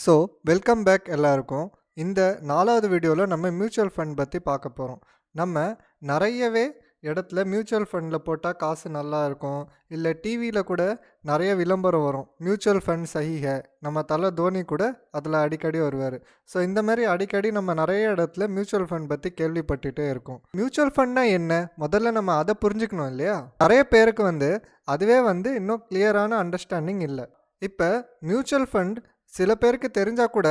So welcome back எல்லாருக்கும். இந்த 4வது வீடியோவில் நம்ம மியூச்சுவல் ஃபண்ட் பற்றி பார்க்க போகிறோம். நம்ம நிறையவே இடத்துல மியூச்சுவல் ஃபண்டில் போட்டால் காசு நல்லா இருக்கும், இல்லை டிவியில் கூட நிறைய விளம்பரம் வரும். மியூச்சுவல் ஃபண்ட் சஹி ஹை, நம்ம தலை தோனி கூட அதில் அடிக்கடி வருவார். ஸோ இந்த மாதிரி அடிக்கடி நம்ம நிறைய இடத்துல மியூச்சுவல் ஃபண்ட் பற்றி கேள்விப்பட்டுகிட்டே இருக்கோம். மியூச்சுவல் ஃபண்ட்னா என்ன, முதல்ல நம்ம அதை புரிஞ்சுக்கணும் இல்லையா? நிறைய பேருக்கு அதுவே இன்னும் கிளியரான அண்டர்ஸ்டாண்டிங் இல்லை. இப்போ மியூச்சுவல் ஃபண்ட் சில பேருக்கு தெரிஞ்சால் கூட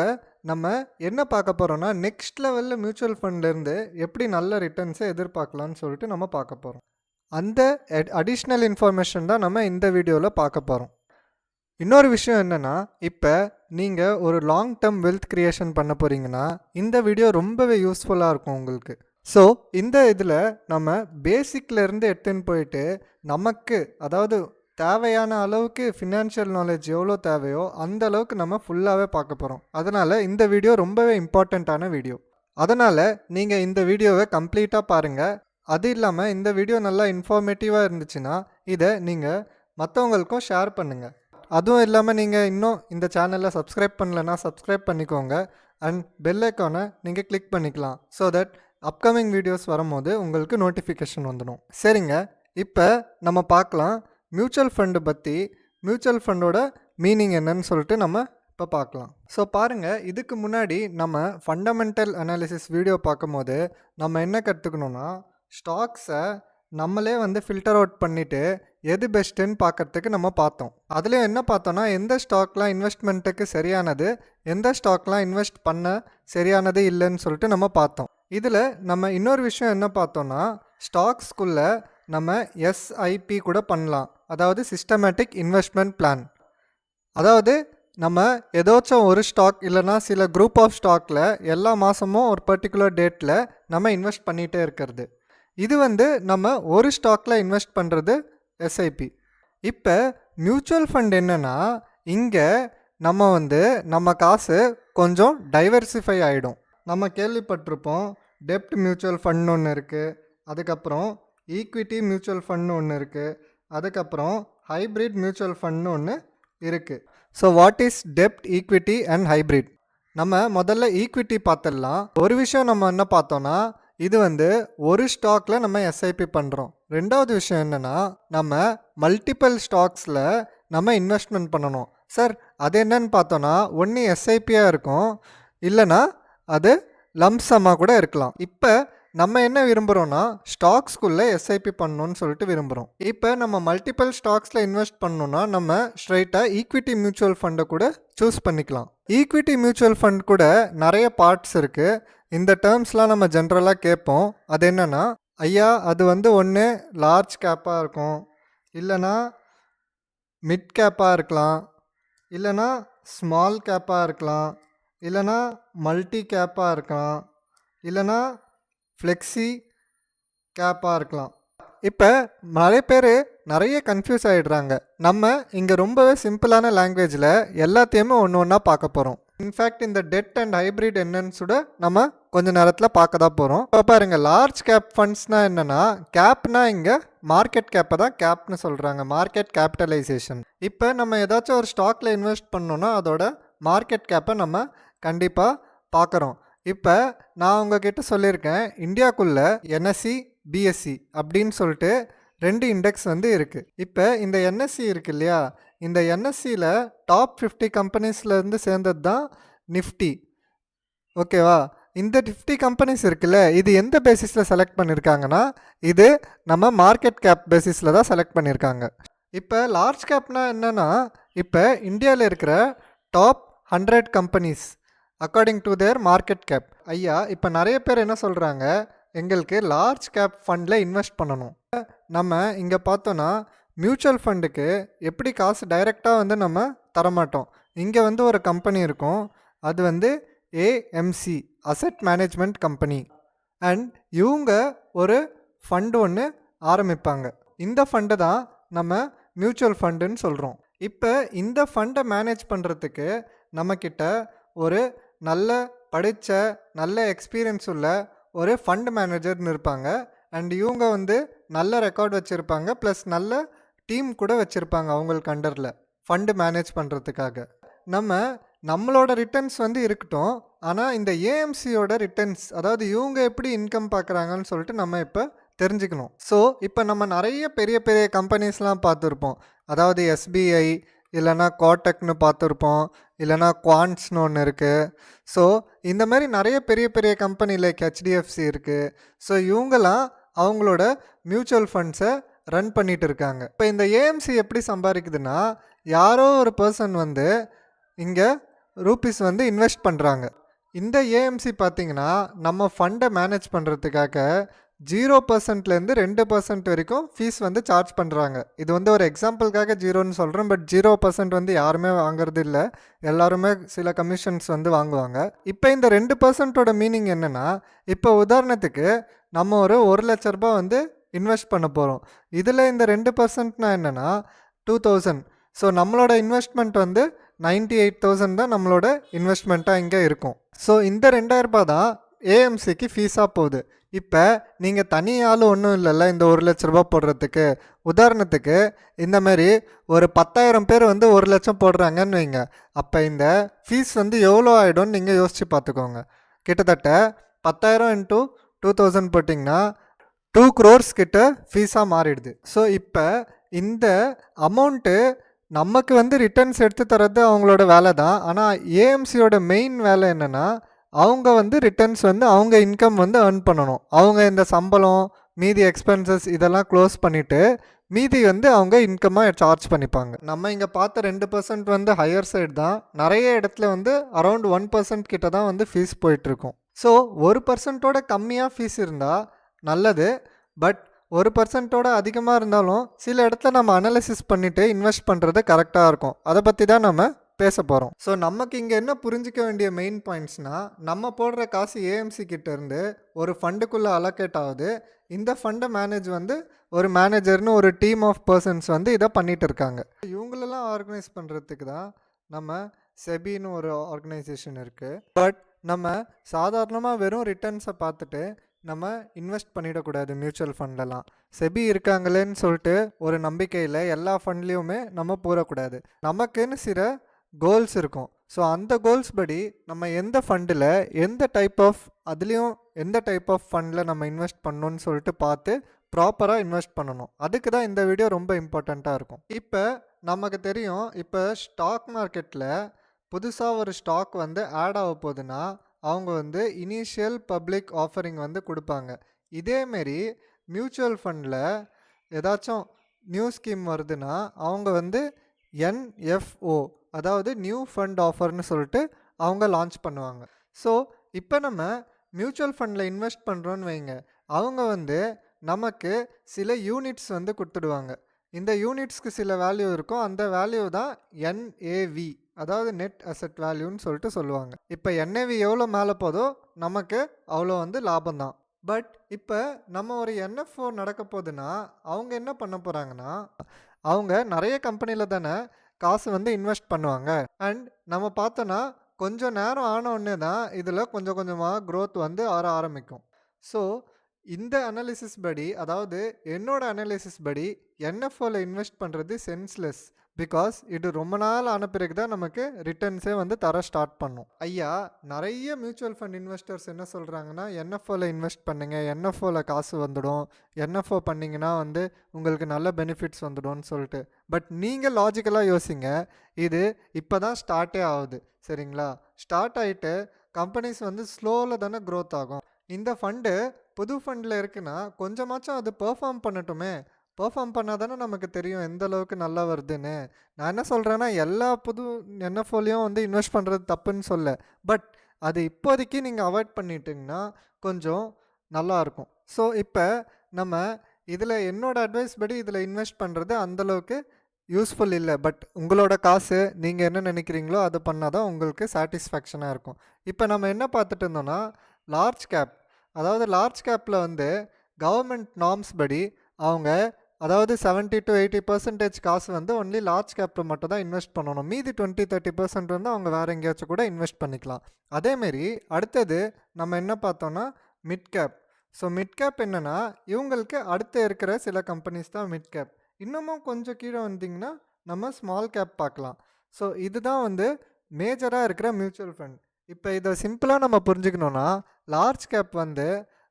நம்ம என்ன பார்க்க போகிறோம்னா, நெக்ஸ்ட் லெவலில் மியூச்சுவல் ஃபண்ட்லேருந்து எப்படி நல்ல ரிட்டர்ன்ஸை எதிர்பார்க்கலான்னு சொல்லிட்டு நம்ம பார்க்க போகிறோம். அந்த அடிஷ்னல் இன்ஃபர்மேஷன் தான் நம்ம இந்த வீடியோவில் பார்க்க போகிறோம். இன்னொரு விஷயம் என்னென்னா, இப்போ நீங்கள் ஒரு லாங் டேர்ம் வெல்த் க்ரியேஷன் பண்ண போகிறீங்கன்னா இந்த வீடியோ ரொம்பவே யூஸ்ஃபுல்லாக இருக்கும் உங்களுக்கு. ஸோ இந்த இதில் நம்ம பேசிக்லேருந்து எடுத்துன்னு போயிட்டு நமக்கு அதாவது தேவையான அளவுக்கு ஃபினான்ஷியல் நாலேஜ் எவ்வளோ தேவையோ அந்த அளவுக்கு நம்ம ஃபுல்லாகவே பார்க்க போகிறோம். அதனால் இந்த வீடியோ ரொம்பவே இம்பார்ட்டண்ட்டான வீடியோ. அதனால் நீங்கள் இந்த வீடியோவை கம்ப்ளீட்டாக பாருங்கள். அது இல்லாமல் இந்த வீடியோ நல்லா இன்ஃபார்மேட்டிவாக இருந்துச்சுன்னா இதை நீங்கள் மற்றவங்களுக்கும் ஷேர் பண்ணுங்கள். அதுவும் இல்லாமல் நீங்கள் இன்னும் இந்த சேனலில் சப்ஸ்கிரைப் பண்ணலைன்னா சப்ஸ்கிரைப் பண்ணிக்கோங்க. அண்ட் பெல் ஐக்கானை நீங்கள் கிளிக் பண்ணிக்கலாம். ஸோ தட் அப்கமிங் வீடியோஸ் வரும்போது உங்களுக்கு நோட்டிஃபிகேஷன் வந்துடும். சரிங்க, இப்போ நம்ம பார்க்கலாம் மியூச்சுவல் ஃபண்டு பற்றி. மியூச்சுவல் ஃபண்டோட மீனிங் என்னன்னு சொல்லிட்டு நம்ம இப்போ பார்க்கலாம். ஸோ பாருங்கள், இதுக்கு முன்னாடி நம்ம ஃபண்டமெண்டல் அனாலிசிஸ் வீடியோ பார்க்கும்போது நம்ம என்ன கற்றுக்கணுன்னா, ஸ்டாக்ஸை நம்மளே ஃபில்டர் அவுட் பண்ணிவிட்டு எது பெஸ்ட்டுன்னு பார்க்குறதுக்கு நம்ம பார்த்தோம். அதுலேயும் என்ன பார்த்தோன்னா, எந்த ஸ்டாக்லாம் இன்வெஸ்ட்மெண்ட்டுக்கு சரியானது, எந்த ஸ்டாக்லாம் இன்வெஸ்ட் பண்ண சரியானது இல்லைன்னு சொல்லிட்டு நம்ம பார்த்தோம். இதில் நம்ம இன்னொரு விஷயம் என்ன பார்த்தோன்னா, ஸ்டாக்ஸ்குள்ளே நம்ம எஸ்ஐபி கூட பண்ணலாம், அதாவது சிஸ்டமேட்டிக் இன்வெஸ்ட்மெண்ட் பிளான். அதாவது நம்ம ஏதாச்சும் ஒரு ஸ்டாக் இல்லைனா சில குரூப் ஆஃப் ஸ்டாக்கில் எல்லா மாதமும் ஒரு பர்டிகுலர் டேட்டில் நம்ம இன்வெஸ்ட் பண்ணிகிட்டே இருக்கிறது. இது நம்ம ஒரு ஸ்டாக்கில் இன்வெஸ்ட் பண்ணுறது எஸ்ஐபி. இப்போ மியூச்சுவல் ஃபண்ட் என்னென்னா, இங்கே நம்ம நம்ம காசு கொஞ்சம் டைவர்சிஃபை ஆகிடும். நம்ம கேள்விப்பட்டிருப்போம், டெப்ட் மியூச்சுவல் ஃபண்ட் ஒன்று இருக்குது, அதுக்கப்புறம் ஈக்விட்டி மியூச்சுவல் ஃபண்ட்னு ஒன்று இருக்குது, அதுக்கப்புறம் ஹைப்ரிட் மியூச்சுவல் ஃபண்ட்னு ஒன்று இருக்குது. So what is dept, equity and hybrid? நம்ம முதல்ல ஈக்விட்டி பார்த்துடலாம். ஒரு விஷயம் நம்ம என்ன பார்த்தோன்னா, இது ஒரு ஸ்டாக்கில் நம்ம எஸ்ஐபி பண்ணுறோம். ரெண்டாவது விஷயம் என்னென்னா, நம்ம மல்டிபிள் ஸ்டாக்ஸில் நம்ம இன்வெஸ்ட்மெண்ட் பண்ணணும். சார் அது என்னன்னு பார்த்தோன்னா, ஒன்று எஸ்ஐபியாக இருக்கும், இல்லைனா அது லம்சமாக கூட இருக்கலாம். இப்போ நம்ம என்ன விரும்புகிறோன்னா, ஸ்டாக்ஸ்குள்ளே எஸ்ஐபி பண்ணணும்னு சொல்லிட்டு விரும்புகிறோம். இப்போ நம்ம மல்டிபிள் ஸ்டாக்ஸில் இன்வெஸ்ட் பண்ணணுன்னா நம்ம ஸ்ட்ரைட்டாக ஈக்விட்டி மியூச்சுவல் ஃபண்டை கூட சூஸ் பண்ணிக்கலாம். ஈக்விட்டி மியூச்சுவல் ஃபண்ட் கூட நிறைய பார்ட்ஸ் இருக்குது. இந்த டேர்ம்ஸ்லாம் நம்ம ஜென்ரலாக கேட்போம். அது என்னென்னா, ஐயா அது ஒன்று லார்ஜ் கேப்பாக இருக்கும், இல்லைனா மிட் கேப்பாக இருக்கலாம், இல்லைனா ஸ்மால் கேப்பாக இருக்கலாம், இல்லைனா மல்டி கேப்பாக இருக்கலாம், இல்லைனா ஃப்ளெக்ஸி கேப்பாக இருக்கலாம். இப்போ நிறைய பேர் நிறைய கன்ஃபியூஸ் ஆகிடுறாங்க. நம்ம இங்கே ரொம்பவே சிம்பிளான லாங்குவேஜில் எல்லாத்தையுமே ஒன்று ஒன்றா பார்க்க போகிறோம். இன்ஃபேக்ட் இந்த டெட் அண்ட் ஹைப்ரிட் என்னன்னு கூட நம்ம கொஞ்சம் நேரத்தில் பார்க்க தான் போகிறோம். இப்போ பாருங்கள், லார்ஜ் கேப் ஃபண்ட்ஸ்னால் என்னென்னா, கேப்னா இங்கே மார்க்கெட் கேப்பை தான் கேப்னு சொல்கிறாங்க, மார்க்கெட் கேபிட்டலைசேஷன். இப்போ நம்ம ஏதாச்சும் ஒரு ஸ்டாக்கில் இன்வெஸ்ட் பண்ணோன்னா அதோட மார்க்கெட் கேப்பை நம்ம கண்டிப்பாக பார்க்குறோம். இப்போ நான் உங்ககிட்ட சொல்லியிருக்கேன், இந்தியாவுக்குள்ளே என்எஸ்சி பிஎஸ்சி அப்படின்னு சொல்லிட்டு 2 இண்டெக்ஸ் இருக்குது. இப்போ இந்த என்எஸ்சி இருக்கு இல்லையா, இந்த என்எஸ்சியில் டாப் 50 கம்பெனிஸ்லேருந்து சேர்ந்தது தான் நிஃப்டி. ஓகேவா? இந்த 50 கம்பெனிஸ் இருக்குல்ல, இது எந்த பேசிஸில் செலக்ட் பண்ணியிருக்காங்கன்னா, இது நம்ம மார்க்கெட் கேப் பேசிஸில் தான் செலக்ட் பண்ணியிருக்காங்க. இப்போ லார்ஜ் கேப்னால் என்னென்னா, இப்போ இந்தியாவில் இருக்கிற top 100 companies according to their market cap. ஐயா இப்போ நிறைய பேர் என்ன சொல்கிறாங்க, எங்களுக்கு லார்ஜ் கேப் ஃபண்டில் இன்வெஸ்ட் பண்ணணும். நம்ம இங்கே பார்த்தோன்னா, மியூச்சுவல் ஃபண்டுக்கு எப்படி காசு டைரெக்டாக நம்ம தரமாட்டோம். இங்கே ஒரு கம்பெனி இருக்கும், அது AMC asset management company. And இவங்க ஒரு ஃபண்டு ஒன்று ஆரம்பிப்பாங்க. இந்த ஃபண்டு தான் நம்ம மியூச்சுவல் ஃபண்டுன்னு சொல்கிறோம். இப்போ இந்த ஃபண்டை மேனேஜ் பண்ணுறதுக்கு நம்மக்கிட்ட ஒரு நல்ல படித்த நல்ல எக்ஸ்பீரியன்ஸ் உள்ள ஒரு ஃபண்ட் மேனேஜர்னு இருப்பாங்க. அண்ட் இவங்க நல்ல ரெக்கார்ட் வச்சுருப்பாங்க, ப்ளஸ் நல்ல டீம் கூட வச்சுருப்பாங்க அவங்களுக்கு அண்டரில் ஃபண்டு மேனேஜ் பண்ணுறதுக்காக. நம்ம நம்மளோட ரிட்டர்ன்ஸ் வந்து இருக்கட்டும். ஆனா, இந்த ஏஎம்சியோட ரிட்டர்ன்ஸ் அதாவது இவங்க எப்படி இன்கம் பார்க்குறாங்கன்னு சொல்லிட்டு நம்ம இப்ப தெரிஞ்சுக்கணும். ஸோ, இப்ப நம்ம நெறைய பெரிய பெரிய கம்பெனிஸ்லாம் பார்த்துருப்போம். அதாவது எஸ்பிஐ இல்லன்னா கோட்டக்ன்னு பார்த்துருப்போம். இல்லன்னா குவான்ட்ஸ்ன்னு ஒண்ணு இருக்கு. ஸோ, இந்த மாரி நெறைய பெரிய பெரிய கம்பெனி லைக் ஹெச்டிஎஃப்சி இருக்கு. ஸோ, இவங்கலாம் அவங்களோட மியூச்சுவல் ஃபண்ட்ஸை ரன் பண்ணிட்டு இருக்காங்க. இப்போ இந்த ஏஎம்சி எப்படி சம்பாதிக்குதுன்னா, யாரோ ஒரு பர்சன் வந்து இங்கே ரூபீஸ் வந்து இன்வெஸ்ட் பண்ணுறாங்க. இந்த ஏஎம்சி பார்த்தீங்கன்னா நம்ம ஃபண்டை மேனேஜ் பண்ணுறதுக்காக 0%லேருந்து 2% வரைக்கும் ஃபீஸ் வந்து சார்ஜ் பண்ணுறாங்க. இது வந்து ஒரு எக்ஸாம்பிளுக்காக 0ன்னு சொல்கிறேன். பட் 0% வந்து யாருமே வாங்குறது இல்லை. எல்லாருமே சில கமிஷன்ஸ் வந்து வாங்குவாங்க. இப்போ இந்த 2%ஓட மீனிங் என்னென்னா, இப்போ உதாரணத்துக்கு நம்ம ஒரு 1,00,000 ரூபாய் வந்து இன்வெஸ்ட் பண்ண போகிறோம். இதில் இந்த 2%னா என்னென்னா 2,000. ஸோ நம்மளோட இன்வெஸ்ட்மெண்ட் வந்து 98,000 தான் நம்மளோட இன்வெஸ்ட்மெண்ட்டாக இங்கே இருக்கும். ஸோ இந்த 2,000 ரூபாய் தான் ஏஎம்சிக்கு ஃபீஸாக போகுது. இப்போ நீங்கள் தனியால் ஒன்றும் இல்லைல்ல இந்த 1,00,000 ரூபாய் போடுறதுக்கு. உதாரணத்துக்கு இந்த மாதிரி ஒரு 10,000 பேர் வந்து 1,00,000 போடுறாங்கன்னு வைங்க. அப்போ இந்த ஃபீஸ் வந்து எவ்வளோ ஆகிடும்னு நீங்கள் யோசித்து பார்த்துக்கோங்க. கிட்டத்தட்ட 10,000 இன்ட்டு 2,000 போட்டிங்கன்னா 2 crores கிட்ட ஃபீஸாக மாறிடுது. ஸோ இப்போ இந்த அமௌண்ட்டு நமக்கு வந்து ரிட்டர்ன்ஸ் எடுத்து தரது அவங்களோட வேலை தான். ஆனால் ஏஎம்சியோட மெயின் வேலை என்னென்னா, அவங்க வந்து ரிட்டர்ன்ஸ் வந்து அவங்க இன்கம் வந்து ஏர்ன் பண்ணணும். அவங்க இந்த சம்பளம் மீதி எக்ஸ்பென்சஸ் இதெல்லாம் க்ளோஸ் பண்ணிவிட்டு மீதி வந்து அவங்க இன்கமாக சார்ஜ் பண்ணிப்பாங்க. நம்ம இங்கே பார்த்த 2% வந்து ஹையர் சைடு தான். நிறைய இடத்துல வந்து அரௌண்ட் 1% கிட்ட தான் வந்து ஃபீஸ் போயிட்டுருக்கும். ஸோ 1%ஓட கம்மியாக ஃபீஸ் இருந்தால் நல்லது. பட் 1%ஓட அதிகமாக இருந்தாலும் சில இடத்துல நம்ம அனலைசிஸ் பண்ணிவிட்டு இன்வெஸ்ட் பண்ணுறது கரெக்டாக இருக்கும். அதை பற்றி தான் நம்ம பேச போகிறோம். ஸோ நமக்கு இங்கே என்ன புரிஞ்சிக்க வேண்டிய மெயின் பாயிண்ட்ஸ்னால், நம்ம போடுற காசு ஏஎம்சி கிட்டேருந்து ஒரு ஃபண்டுக்குள்ளே அலோகேட் ஆகுது. இந்த ஃபண்டை மேனேஜ் வந்து ஒரு மேனேஜர்னு ஒரு டீம் ஆஃப் பர்சன்ஸ் வந்து இதை பண்ணிகிட்டு இருக்காங்க. இவங்களெல்லாம் ஆர்கனைஸ் பண்ணுறதுக்கு தான் நம்ம செபின்னு ஒரு ஆர்கனைசேஷன் இருக்குது. பட் நம்ம சாதாரணமாக வெறும் ரிட்டர்ன்ஸை பார்த்துட்டு நம்ம இன்வெஸ்ட் பண்ணிடக்கூடாது மியூச்சுவல் ஃபண்ட்லலாம். செபி இருக்காங்களேன்னு சொல்லிட்டு ஒரு நம்பிக்கையில் எல்லா ஃபண்ட்லேயுமே நம்ம போடக்கூடாது. நமக்குன்னு சில கோல்ஸ் இருக்கும். ஸோ அந்த கோல்ஸ் படி நம்ம எந்த ஃபண்டில் எந்த டைப் ஆஃப் அதுலேயும் எந்த டைப் ஆஃப் ஃபண்டில் நம்ம இன்வெஸ்ட் பண்ணணும்னு சொல்லிட்டு பார்த்து ப்ராப்பராக இன்வெஸ்ட் பண்ணணும். அதுக்கு தான் இந்த வீடியோ ரொம்ப இம்பார்ட்டண்ட்டாக இருக்கும். இப்போ நமக்கு தெரியும், இப்போ ஸ்டாக் மார்க்கெட்டில் புதுசாக ஒரு ஸ்டாக் வந்து ஆட் ஆக போகுதுன்னா அவங்க வந்து இனிஷியல் பப்ளிக் ஆஃபரிங் வந்து கொடுப்பாங்க. இதேமாரி மியூச்சுவல் ஃபண்டில் ஏதாச்சும் நியூ ஸ்கீம் வருதுன்னா அவங்க வந்து என்எஃப்ஓ அதாவது நியூ ஃபண்ட் ஆஃபர்னு சொல்லிட்டு அவங்க லான்ச் பண்ணுவாங்க. ஸோ இப்போ நம்ம மியூச்சுவல் ஃபண்டில் இன்வெஸ்ட் பண்ணுறோன்னு வைங்க, அவங்க வந்து நமக்கு சில யூனிட்ஸ் வந்து கொடுத்துடுவாங்க. இந்த யூனிட்ஸ்க்கு சில வேல்யூ இருக்கும். அந்த வேல்யூ தான் என்ஏவி அதாவது நெட் அசெட் வேல்யூன்னு சொல்லிட்டு சொல்லுவாங்க. இப்போ என்ஏவி எவ்வளோ மேலே போதோ நமக்கு அவ்வளோ வந்து லாபம் தான். பட் இப்போ நம்ம ஒரு என்எஃப்ஓ நடக்க போகுதுன்னா அவங்க என்ன பண்ண போகிறாங்கன்னா, அவங்க நிறைய கம்பெனியில் தானே காசு வந்து இன்வெஸ்ட் பண்ணுவாங்க. அண்ட் நம்ம பார்த்தோன்னா கொஞ்சம் நேரம் ஆன உடனே தான் இதில் கொஞ்சம் கொஞ்சமாக க்ரோத் வந்து ஆரம்பிக்கும். ஸோ இந்த அனாலிசிஸ் படி, அதாவது என்னோட அனாலிசிஸ் படி என்எஃப்ஓவில் இன்வெஸ்ட் பண்ணுறது சென்ஸ்லெஸ். பிகாஸ் இது ரொம்ப நாள் ஆன பிறகு தான் நமக்கு ரிட்டர்ன்ஸே வந்து தர ஸ்டார்ட் பண்ணும். ஐயா, நிறைய மியூச்சுவல் ஃபண்ட் இன்வெஸ்டர்ஸ் என்ன சொல்கிறாங்கன்னா, என்எஃப்ஓவில் இன்வெஸ்ட் பண்ணுங்கள், என்எஃப்ஓவில் காசு வந்துடும், என்எஃப்ஓ பண்ணிங்கன்னா வந்து உங்களுக்கு நல்ல பெனிஃபிட்ஸ் வந்துடும்னு சொல்லிட்டு. பட் நீங்கள் லாஜிக்கலாக யோசிங்க, இது இப்போ தான் ஸ்டார்ட்டே ஆகுது. சரிங்களா? ஸ்டார்ட் ஆகிட்டு கம்பெனிஸ் வந்து ஸ்லோவில் தானே க்ரோத் ஆகும். இந்த ஃபண்டு புது ஃபண்டில் இருக்குன்னா கொஞ்சமாச்சும் அது பெர்ஃபார்ம் பண்ணட்டுமே. பெர்ஃபார்ம் பண்ணால் தானே நமக்கு தெரியும் எந்த அளவுக்கு நல்லா வருதுன்னு. நான் என்ன சொல்கிறேன்னா, எல்லா புது என்எஃப்ஓலையும் வந்து இன்வெஸ்ட் பண்ணுறது தப்புன்னு சொல்ல. பட் அது இப்போதைக்கு நீங்கள் அவாய்ட் பண்ணிட்டிங்கன்னா கொஞ்சம் நல்லாயிருக்கும். ஸோ இப்போ நம்ம இதில் என்னோட அட்வைஸ் படி இதில் இன்வெஸ்ட் பண்ணுறது அந்தளவுக்கு யூஸ்ஃபுல் இல்லை. பட் உங்களோட காசு நீங்கள் என்ன நினைக்கிறீங்களோ அதை பண்ணால் தான் உங்களுக்கு சாட்டிஸ்ஃபேக்ஷனாக இருக்கும். இப்போ நம்ம என்ன பார்த்துட்டு இருந்தோம்னா, லார்ஜ் கேப், அதாவது லார்ஜ் கேப்பில் வந்து கவர்மெண்ட் நார்ம்ஸ் படி அவங்க அதாவது 70 to 80% காசு வந்து ஒன்லி லார்ஜ் கேப்பில் மட்டும் தான் இன்வெஸ்ட் பண்ணணும். மீதி 20-30% வந்து அவங்க வேறு எங்கேயாச்சும் கூட இன்வெஸ்ட் பண்ணிக்கலாம். அதேமாரி அடுத்தது நம்ம என்ன பார்த்தோன்னா mid cap. So mid cap என்னென்னா, இவங்களுக்கு அடுத்து இருக்கிற சில கம்பெனிஸ் தான் மிட் கேப். இன்னமும் கொஞ்சம் கீழே வந்தீங்கன்னா நம்ம ஸ்மால் கேப் பார்க்கலாம். ஸோ இதுதான் வந்து மேஜராக இருக்கிற மியூச்சுவல் ஃபண்ட். இப்போ இதை சிம்பிளாக நம்ம புரிஞ்சுக்கணுன்னா, லார்ஜ் கேப் வந்து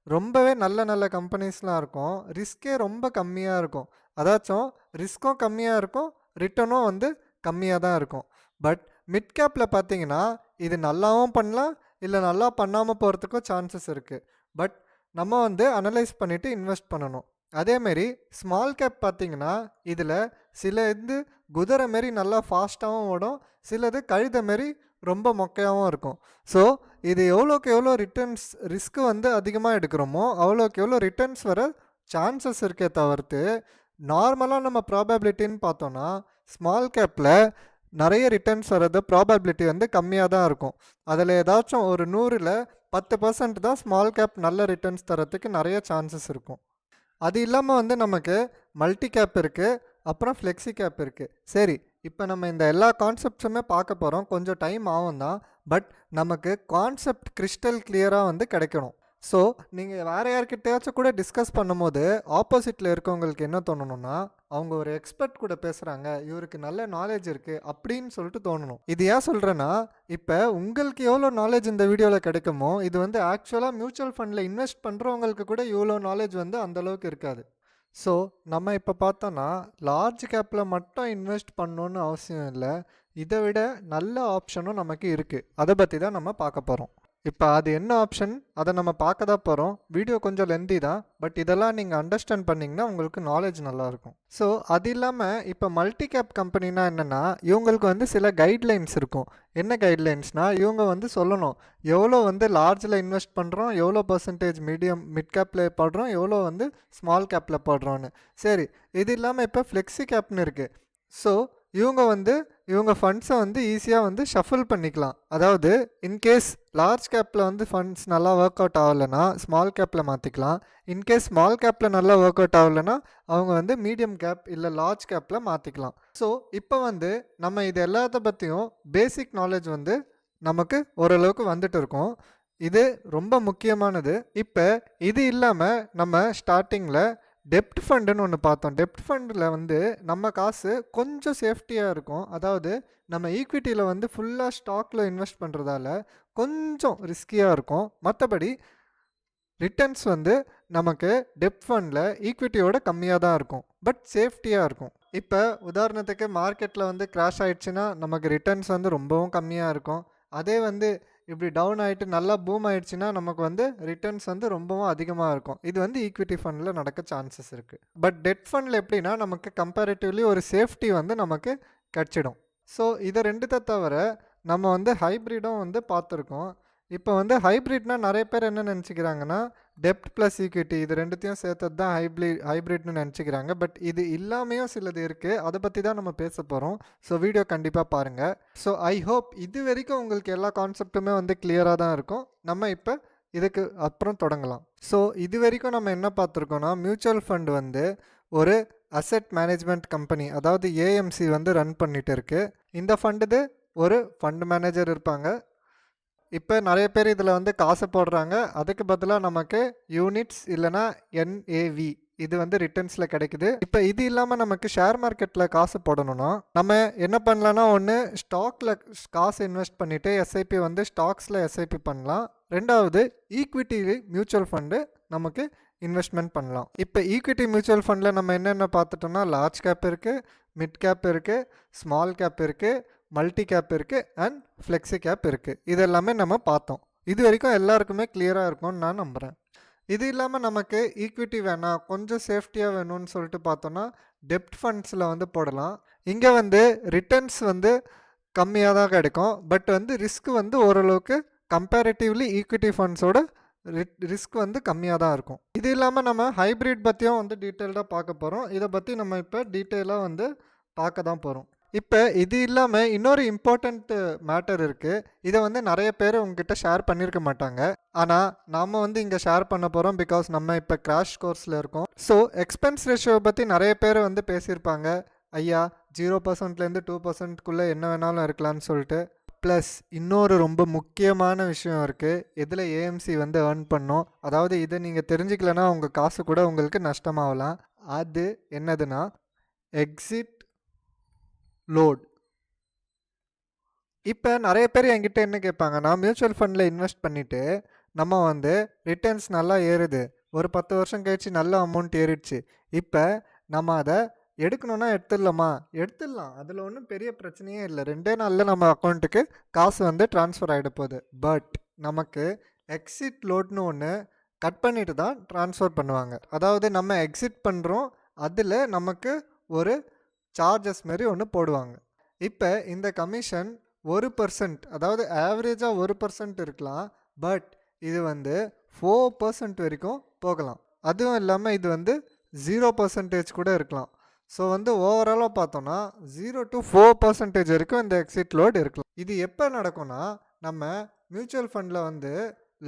ரொம்பவே நல்ல நல்ல கம்பெனிஸ்லாம் இருக்கும், ரிஸ்கே ரொம்ப கம்மியாக இருக்கும். அதாச்சும் ரிஸ்க்கும் கம்மியாக இருக்கும், ரிட்டர்னும் வந்து கம்மியாக தான் இருக்கும். பட் மிட் கேப்பில் பார்த்தீங்கன்னா இது நல்லாவும் பண்ணலாம், இல்லை நல்லா பண்ணாமல் போகிறதுக்கும் சான்சஸ் இருக்குது. பட் நம்ம வந்து அனலைஸ் பண்ணிவிட்டு இன்வெஸ்ட் பண்ணணும். அதேமாரி ஸ்மால் கேப் பார்த்தீங்கன்னா இதில் சில இது குதிரை மாரி நல்லா ஃபாஸ்ட்டாகவும் ஓடும், சிலது கழுத மாரி ரொம்ப மொக்கையாகவும் இருக்கும். ஸோ இது எவ்வளோக்கு எவ்வளோ ரிட்டர்ன்ஸ் ரிஸ்க்கு வந்து அதிகமாக எடுக்கிறோமோ அவ்வளோக்கு எவ்வளோ ரிட்டர்ன்ஸ் வர சான்சஸ் இருக்கே தவிர்த்து, நார்மலாக நம்ம ப்ராபபிலிட்டின்னு பார்த்தோன்னா ஸ்மால் கேப்பில் நிறைய ரிட்டர்ன்ஸ் வர்றது ப்ராபபிலிட்டி வந்து கம்மியாக தான் இருக்கும். அதில் ஏதாச்சும் ஒரு 100ல் 10% தான் ஸ்மால் கேப் நல்ல ரிட்டர்ன்ஸ் தரத்துக்கு நிறைய சான்சஸ் இருக்கும். அது இல்லாமல் வந்து நமக்கு மல்டி கேப் இருக்குது, அப்புறம் ஃப்ளெக்ஸி கேப் இருக்குது. சரி, இப்போ நம்ம இந்த எல்லா கான்செப்ட்ஸுமே பார்க்க போகிறோம், கொஞ்சம் டைம் ஆகும் தான். பட் நமக்கு கான்செப்ட் கிறிஸ்டல் கிளியராக வந்து கிடைக்கணும். ஸோ நீங்கள் வேறு யார்கிட்டயாச்சும் கூட டிஸ்கஸ் பண்ணும்போது ஆப்போசிட்டில் இருக்கவங்களுக்கு என்ன தோணணும்னா, அவங்க ஒரு எக்ஸ்பர்ட் கூட பேசுகிறாங்க, இவருக்கு நல்ல நாலேஜ் இருக்குது அப்படின்னு சொல்லிட்டு தோணணும். இது ஏன் சொல்கிறேன்னா, இப்போ உங்களுக்கு எவ்வளோ நாலேஜ் இந்த வீடியோவில் கிடைக்குமோ, இது வந்து ஆக்சுவலாக மியூச்சுவல் ஃபண்டில் இன்வெஸ்ட் பண்ணுறவங்களுக்கு கூட இவ்வளோ நாலேஜ் வந்து அந்தளவுக்கு இருக்காது. ஸோ நம்ம இப்போ பார்த்தோன்னா லார்ஜ் கேப்பில் மட்டும் இன்வெஸ்ட் பண்ணணுன்னு அவசியம் இல்லை, இதை விட நல்ல ஆப்ஷனும் நமக்கு இருக்குது. அதை பற்றி தான் நம்ம பார்க்க போகிறோம். இப்போ அது என்ன ஆப்ஷன் அதை நம்ம பார்க்க தான் போகிறோம். வீடியோ கொஞ்சம் லென்தி தான், பட் இதெல்லாம் நீங்கள் அண்டர்ஸ்டாண்ட் பண்ணிங்கன்னா உங்களுக்கு நாலேஜ் நல்லாயிருக்கும். ஸோ அது இல்லாமல் இப்போ மல்டி கேப் கம்பெனினா என்னென்னா, இவங்களுக்கு வந்து சில கைட்லைன்ஸ் இருக்கும். என்ன கைட்லைன்ஸ்னால், இவங்க வந்து சொல்லணும் எவ்வளோ வந்து லார்ஜில் இன்வெஸ்ட் பண்ணுறோம், எவ்வளோ பர்சன்டேஜ் மிட் கேப்பில் போடுறோம், எவ்வளோ வந்து ஸ்மால் கேப்பில் போடுறோன்னு. சரி, இது இல்லாமல் இப்போ ஃப்ளெக்ஸி கேப்னு இருக்குது. ஸோ இவங்க ஃபண்ட்ஸை வந்து ஈஸியாக வந்து ஷஃபில் பண்ணிக்கலாம். அதாவது இன்கேஸ் லார்ஜ் கேப்பில் வந்து ஃபண்ட்ஸ் நல்லா ஒர்க் அவுட் ஆகலைன்னா ஸ்மால் கேப்பில் மாற்றிக்கலாம். இன்கேஸ் ஸ்மால் கேப்பில் நல்லா ஒர்க் அவுட் ஆகலைன்னா அவங்க வந்து மீடியம் கேப் இல்லை லார்ஜ் கேப்பில் மாற்றிக்கலாம். ஸோ இப்போ வந்து நம்ம இது எல்லாத்த பற்றியும் பேசிக் நாலேஜ் வந்து நமக்கு ஓரளவுக்கு வந்துட்டு இருக்கோம். இது ரொம்ப முக்கியமானது. இப்போ இது இல்லாமல் நம்ம ஸ்டார்டிங்கில் டெப்ட் ஃபண்டுன்னு ஒன்று பார்த்தோம். டெப்ட் ஃபண்டில் வந்து நம்ம காசு கொஞ்சம் சேஃப்டியாக இருக்கும். அதாவது நம்ம ஈக்விட்டியில் வந்து ஃபுல்லாக ஸ்டாக்கில் இன்வெஸ்ட் பண்ணுறதால கொஞ்சம் ரிஸ்கியாக இருக்கும். மற்றபடி ரிட்டர்ன்ஸ் வந்து நமக்கு டெப்ட் ஃபண்டில் ஈக்விட்டியோட கம்மியாக தான் இருக்கும், பட் சேஃப்டியாக இருக்கும். இப்போ உதாரணத்துக்கு மார்க்கெட்டில் வந்து கிராஷ் ஆகிடுச்சுன்னா நமக்கு ரிட்டர்ன்ஸ் வந்து ரொம்பவும் கம்மியாக இருக்கும். அதே வந்து இப்படி டவுன் ஆகிட்டு நல்லா பூம் ஆகிடுச்சுன்னா நமக்கு வந்து ரிட்டர்ன்ஸ் வந்து ரொம்பவும் அதிகமாக இருக்கும். இது வந்து ஈக்விட்டி ஃபண்டில் நடக்க சான்சஸ் இருக்குது. பட் டெட் ஃபண்டில் எப்படின்னா நமக்கு கம்பேரிட்டிவ்லி ஒரு சேஃப்டி வந்து நமக்கு கிடச்சிடும். ஸோ இதை ரெண்டுத்தை தவிர நம்ம வந்து ஹைப்ரிடும் வந்து பார்த்துருக்கோம். இப்போ வந்து ஹைப்ரிட்னா நிறைய பேர் என்ன நினச்சிக்கிறாங்கன்னா, டெப்ட் ப்ளஸ் ஈக்விட்டி இது ரெண்டுத்தையும் சேர்த்தது தான் ஹைப்ரிட்னு நினச்சிக்கிறாங்க. பட் இது இல்லாமையும் சிலது இருக்குது, அதை பற்றி தான் நம்ம பேச போகிறோம். ஸோ வீடியோ கண்டிப்பாக பாருங்கள். ஸோ ஐ ஹோப் இது வரைக்கும் உங்களுக்கு எல்லா கான்செப்ட்டுமே வந்து கிளியராக தான் இருக்கும். நம்ம இப்போ இதுக்கு அப்புறம் தொடங்கலாம். ஸோ இது வரைக்கும் நம்ம என்ன பார்த்துருக்கோன்னா, மியூச்சுவல் ஃபண்ட் வந்து ஒரு அசெட் மேனேஜ்மெண்ட் கம்பெனி, அதாவது ஏஎம்சி வந்து ரன் பண்ணிகிட்டு இருக்குது. இந்த ஃபண்டுது ஒரு ஃபண்ட் மேனேஜர் இருப்பாங்க. இப்போ நிறைய பேர் இதில் வந்து காசு போடுறாங்க, அதுக்கு பதிலாக நமக்கு யூனிட்ஸ் இல்லைனா NAV இது வந்து ரிட்டர்ன்ஸில் கிடைக்குது. இப்போ இது இல்லாமல் நமக்கு ஷேர் மார்க்கெட்டில் காசு போடணும்னா நம்ம என்ன பண்ணலான்னா, ஒன்று ஸ்டாக்கில் காசு இன்வெஸ்ட் பண்ணிவிட்டு எஸ்ஐபி வந்து ஸ்டாக்ஸில் எஸ்ஐபி பண்ணலாம். ரெண்டாவது ஈக்விட்டி மியூச்சுவல் ஃபண்டு நமக்கு இன்வெஸ்ட்மெண்ட் பண்ணலாம். இப்போ ஈக்விட்டி மியூச்சுவல் ஃபண்டில் நம்ம என்னென்ன பார்த்துட்டோம்னா, லார்ஜ் கேப் இருக்குது, மிட் கேப் இருக்குது, ஸ்மால் கேப் இருக்குது, மல்டி கேப் இருக்குது அண்ட் ஃப்ளெக்ஸி கேப் இருக்குது. இது எல்லாமே நம்ம பார்த்தோம். இது வரைக்கும் எல்லாருக்குமே கிளியராக இருக்கும்னு நான் நம்புகிறேன். இது இல்லாமல் நமக்கு ஈக்விட்டி வேணாம், கொஞ்சம் சேஃப்டியாக வேணும்னு சொல்லிட்டு பார்த்தோன்னா டெப்ட் ஃபண்ட்ஸில் வந்து போடலாம். இங்கே வந்து ரிட்டர்ன்ஸ் வந்து கம்மியாக தான் கிடைக்கும், பட் வந்து ரிஸ்க் வந்து ஓரளவுக்கு கம்பேரிட்டிவ்லி ஈக்விட்டி ஃபண்ட்ஸோட ரிஸ்க் வந்து கம்மியாக தான் இருக்கும். இது இல்லாமல் நம்ம ஹைப்ரிட் பற்றியும் வந்து டீட்டெயில்டாக பார்க்க போகிறோம். இதை பற்றி நம்ம இப்போ டீட்டெயிலாக வந்து பார்க்க தான் போகிறோம். இப்போ இது இல்லாமல் இன்னொரு இம்பார்ட்டண்ட் மேட்டர் இருக்குது. இதை வந்து நிறைய பேர் உங்ககிட்ட ஷேர் பண்ணியிருக்க மாட்டாங்க, ஆனால் நாம் வந்து இங்கே ஷேர் பண்ண போகிறோம். பிகாஸ் நம்ம இப்போ கிராஷ் கோர்ஸில் இருக்கோம். ஸோ எக்ஸ்பென்ஸ் ரேஷியோவை பற்றி நிறைய பேர் வந்து பேசியிருப்பாங்க. ஐயா 0%லேருந்து 2%க்குள்ளே என்ன வேணாலும் இருக்கலாம்னு சொல்லிட்டு. ப்ளஸ் இன்னொரு ரொம்ப முக்கியமான விஷயம் இருக்குது, எதில் ஏஎம்சி வந்து ஏர்ன் பண்ணோம். அதாவது இதை நீங்கள் தெரிஞ்சிக்கலன்னா உங்கள் காசு கூட உங்களுக்கு நஷ்டமாகலாம். அது என்னதுன்னா எக்ஸிட் லோட். இப்போ நிறைய பேர் என்கிட்ட என்ன கேட்பாங்கன்னா, மியூச்சுவல் ஃபண்டில் இன்வெஸ்ட் பண்ணிவிட்டு நம்ம வந்து ரிட்டர்ன்ஸ் நல்லா ஏறுது, ஒரு 10 வருஷம் கழிச்சு நல்ல அமௌண்ட் ஏறிடுச்சு, இப்போ நம்ம அதை எடுக்கணும்னா எடுத்துடலாமா? எடுத்துடலாம், அதில் ஒன்றும் பெரிய பிரச்சனையே இல்லை, 2 நாளில் நம்ம அக்கௌண்ட்டுக்கு காசு வந்து ட்ரான்ஸ்ஃபர் ஆகிட போகுது. பட் நமக்கு எக்ஸிட் லோட்னு ஒன்று கட் பண்ணிட்டு தான் ட்ரான்ஸ்ஃபர் பண்ணுவாங்க. அதாவது நம்ம எக்ஸிட் பண்ணுறோம், அதில் நமக்கு ஒரு சார்ஜஸ் மாரி ஒன்று போடுவாங்க. இப்போ இந்த கமிஷன் 1%, அதாவது ஆவரேஜாக 1% இருக்கலாம், பட் இது வந்து 4% வரைக்கும் போகலாம். அதுவும் இல்லாமல் இது வந்து 0% கூட இருக்கலாம். ஸோ வந்து ஓவராலாக பார்த்தோன்னா 0 to 4% வரைக்கும் இந்த எக்ஸிட் லோட் இருக்கலாம். இது எப்போ நடக்கும்னா, நம்ம மியூச்சுவல் ஃபண்டில் வந்து